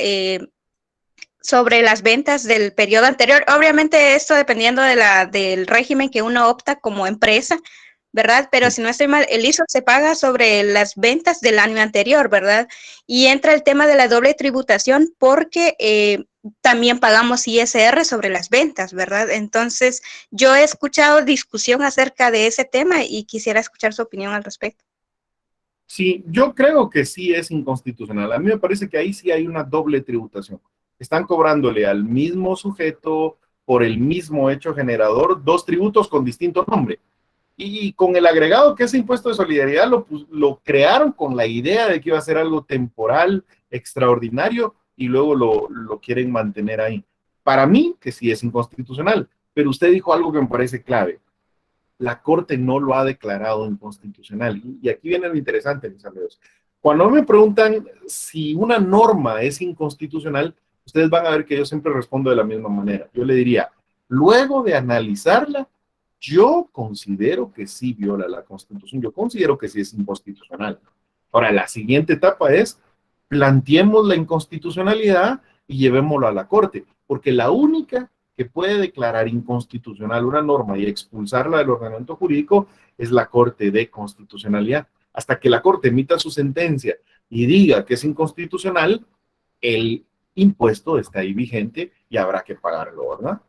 sobre las ventas del periodo anterior. Obviamente esto dependiendo del régimen que uno opta como empresa, ¿verdad? Pero si no estoy mal, el ISO se paga sobre las ventas del año anterior, ¿verdad? Y entra el tema de la doble tributación porque también pagamos ISR sobre las ventas, ¿verdad? Entonces, yo he escuchado discusión acerca de ese tema y quisiera escuchar su opinión al respecto. Sí, yo creo que sí es inconstitucional. A mí me parece que ahí sí hay una doble tributación. Están cobrándole al mismo sujeto por el mismo hecho generador 2 tributos con distinto nombre. Y con el agregado que ese impuesto de solidaridad lo crearon con la idea de que iba a ser algo temporal, extraordinario, y luego lo quieren mantener ahí. Para mí, que sí es inconstitucional, pero usted dijo algo que me parece clave. La Corte no lo ha declarado inconstitucional. Y aquí viene lo interesante, mis amigos. Cuando me preguntan si una norma es inconstitucional, ustedes van a ver que yo siempre respondo de la misma manera. Yo le diría, luego de analizarla, yo considero que sí viola la Constitución, yo considero que sí es inconstitucional. Ahora, la siguiente etapa es, planteemos la inconstitucionalidad y llevémoslo a la Corte, porque la única que puede declarar inconstitucional una norma y expulsarla del ordenamiento jurídico es la Corte de Constitucionalidad. Hasta que la Corte emita su sentencia y diga que es inconstitucional, el impuesto está ahí vigente y habrá que pagarlo, ¿verdad?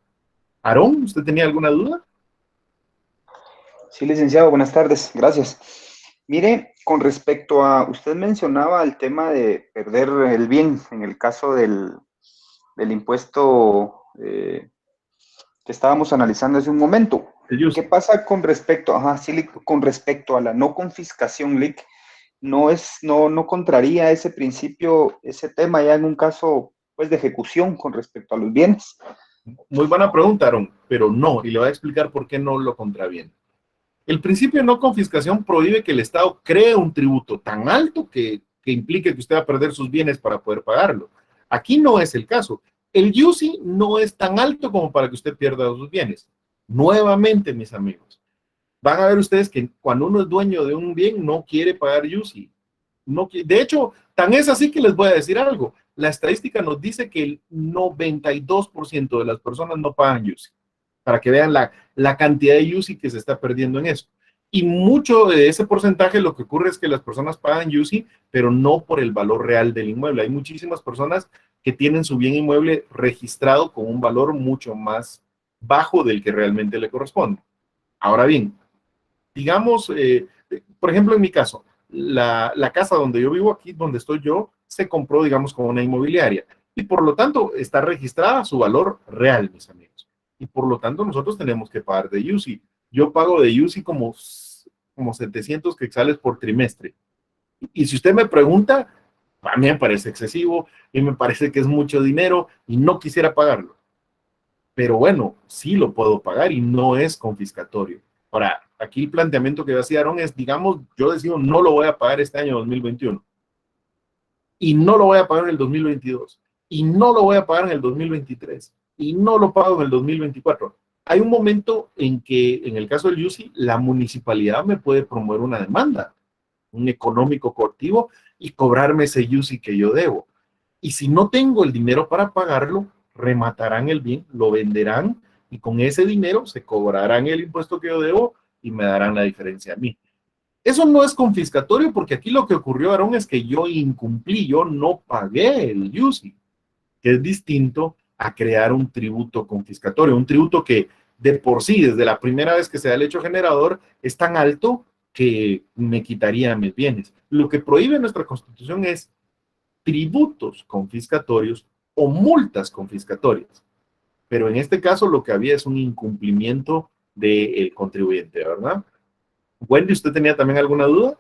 Aarón, ¿usted tenía alguna duda? Sí, licenciado, buenas tardes, gracias. Mire, con respecto a, usted mencionaba el tema de perder el bien en el caso del impuesto que estábamos analizando hace un momento. ¿Qué pasa con respecto, con respecto a la no confiscación, Lic? No contraría ese principio, ese tema ya en un caso pues de ejecución con respecto a los bienes? Muy buena pregunta, Aarón, pero no, y le voy a explicar por qué no lo contraviene. El principio de no confiscación prohíbe que el Estado cree un tributo tan alto que implique que usted va a perder sus bienes para poder pagarlo. Aquí no es el caso. El UCI no es tan alto como para que usted pierda sus bienes. Nuevamente, mis amigos, van a ver ustedes que cuando uno es dueño de un bien no quiere pagar UCI. De hecho, tan es así que les voy a decir algo. La estadística nos dice que el 92% de las personas no pagan UCI. Para que vean la cantidad de UCI que se está perdiendo en eso. Y mucho de ese porcentaje lo que ocurre es que las personas pagan UCI, pero no por el valor real del inmueble. Hay muchísimas personas que tienen su bien inmueble registrado con un valor mucho más bajo del que realmente le corresponde. Ahora bien, digamos, por ejemplo, en mi caso, la casa donde yo vivo aquí, donde estoy yo, se compró, digamos, con una inmobiliaria. Y por lo tanto, está registrada su valor real, mis amigos. Y por lo tanto, nosotros tenemos que pagar de UCI. Yo pago de UCI como 700 quetzales por trimestre. Y si usted me pregunta, a mí me parece excesivo y me parece que es mucho dinero y no quisiera pagarlo. Pero bueno, sí lo puedo pagar y no es confiscatorio. Ahora, aquí el planteamiento que hacía Aaron es, digamos, yo decido no lo voy a pagar este año 2021 y no lo voy a pagar en el 2022 y no lo voy a pagar en el 2023 y no lo pago en el 2024. Hay un momento en que, en el caso del UCI, la municipalidad me puede promover una demanda, un económico coactivo, y cobrarme ese UCI que yo debo. Y si no tengo el dinero para pagarlo, rematarán el bien, lo venderán, y con ese dinero se cobrarán el impuesto que yo debo y me darán la diferencia a mí. Eso no es confiscatorio porque aquí lo que ocurrió, Aarón, es que yo incumplí, yo no pagué el UCI, que es distinto a crear un tributo confiscatorio, un tributo que de por sí, desde la primera vez que se da el hecho generador, es tan alto que me quitaría mis bienes. Lo que prohíbe nuestra Constitución es tributos confiscatorios o multas confiscatorias. Pero en este caso lo que había es un incumplimiento del contribuyente, ¿verdad? Wendy, ¿usted tenía también alguna duda?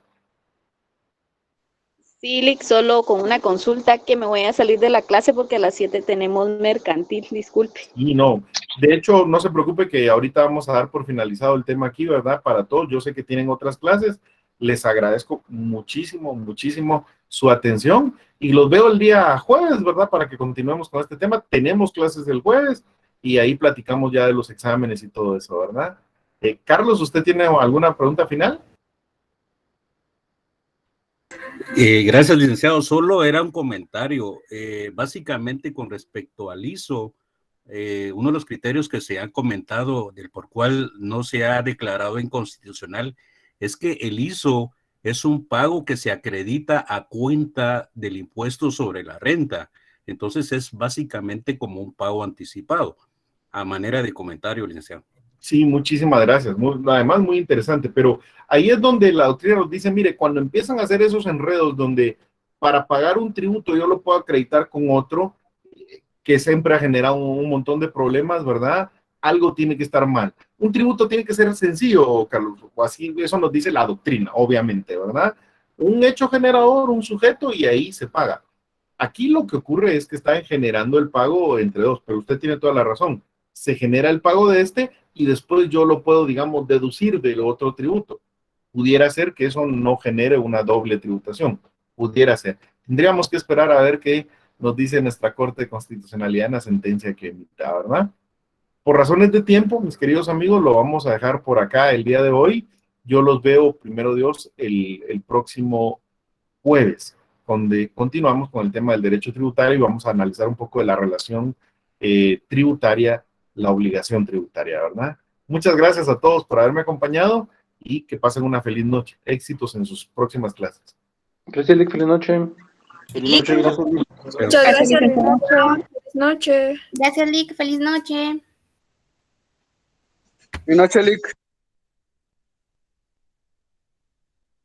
Sí, Lick, solo con una consulta que me voy a salir de la clase porque a las 7 tenemos mercantil, disculpe. Y no, de hecho, no se preocupe que ahorita vamos a dar por finalizado el tema aquí, ¿verdad? Para todos, yo sé que tienen otras clases, les agradezco muchísimo, muchísimo su atención y los veo el día jueves, ¿verdad? Para que continuemos con este tema. Tenemos clases el jueves y ahí platicamos ya de los exámenes y todo eso, ¿verdad? Carlos, ¿usted tiene alguna pregunta final? Gracias, licenciado. Solo era un comentario, básicamente con respecto al ISO, uno de los criterios que se han comentado, del por cual no se ha declarado inconstitucional, es que el ISO es un pago que se acredita a cuenta del impuesto sobre la renta. Entonces es básicamente como un pago anticipado, a manera de comentario, licenciado. Sí, muchísimas gracias. Además, muy interesante, pero ahí es donde la doctrina nos dice, mire, cuando empiezan a hacer esos enredos donde para pagar un tributo yo lo puedo acreditar con otro, que siempre ha generado un montón de problemas, ¿verdad? Algo tiene que estar mal. Un tributo tiene que ser sencillo, Carlos, o así, eso nos dice la doctrina, obviamente, ¿verdad? Un hecho generador, un sujeto, y ahí se paga. Aquí lo que ocurre es que están generando el pago entre dos, pero usted tiene toda la razón. Se genera el pago de este y después yo lo puedo, digamos, deducir del otro tributo. Pudiera ser que eso no genere una doble tributación. Pudiera ser. Tendríamos que esperar a ver qué nos dice nuestra Corte de Constitucionalidad en la sentencia que emita, ¿verdad? Por razones de tiempo, mis queridos amigos, lo vamos a dejar por acá el día de hoy. Yo los veo, primero Dios, el próximo jueves, donde continuamos con el tema del derecho tributario y vamos a analizar un poco de la relación tributaria, la obligación tributaria, ¿verdad? Muchas gracias a todos por haberme acompañado y que pasen una feliz noche. Éxitos en sus próximas clases. Gracias, Lick. Feliz noche. Feliz noche, gracias. Muchas gracias. Feliz noche. Gracias, Lick. Feliz noche. Buenas noches, Lick.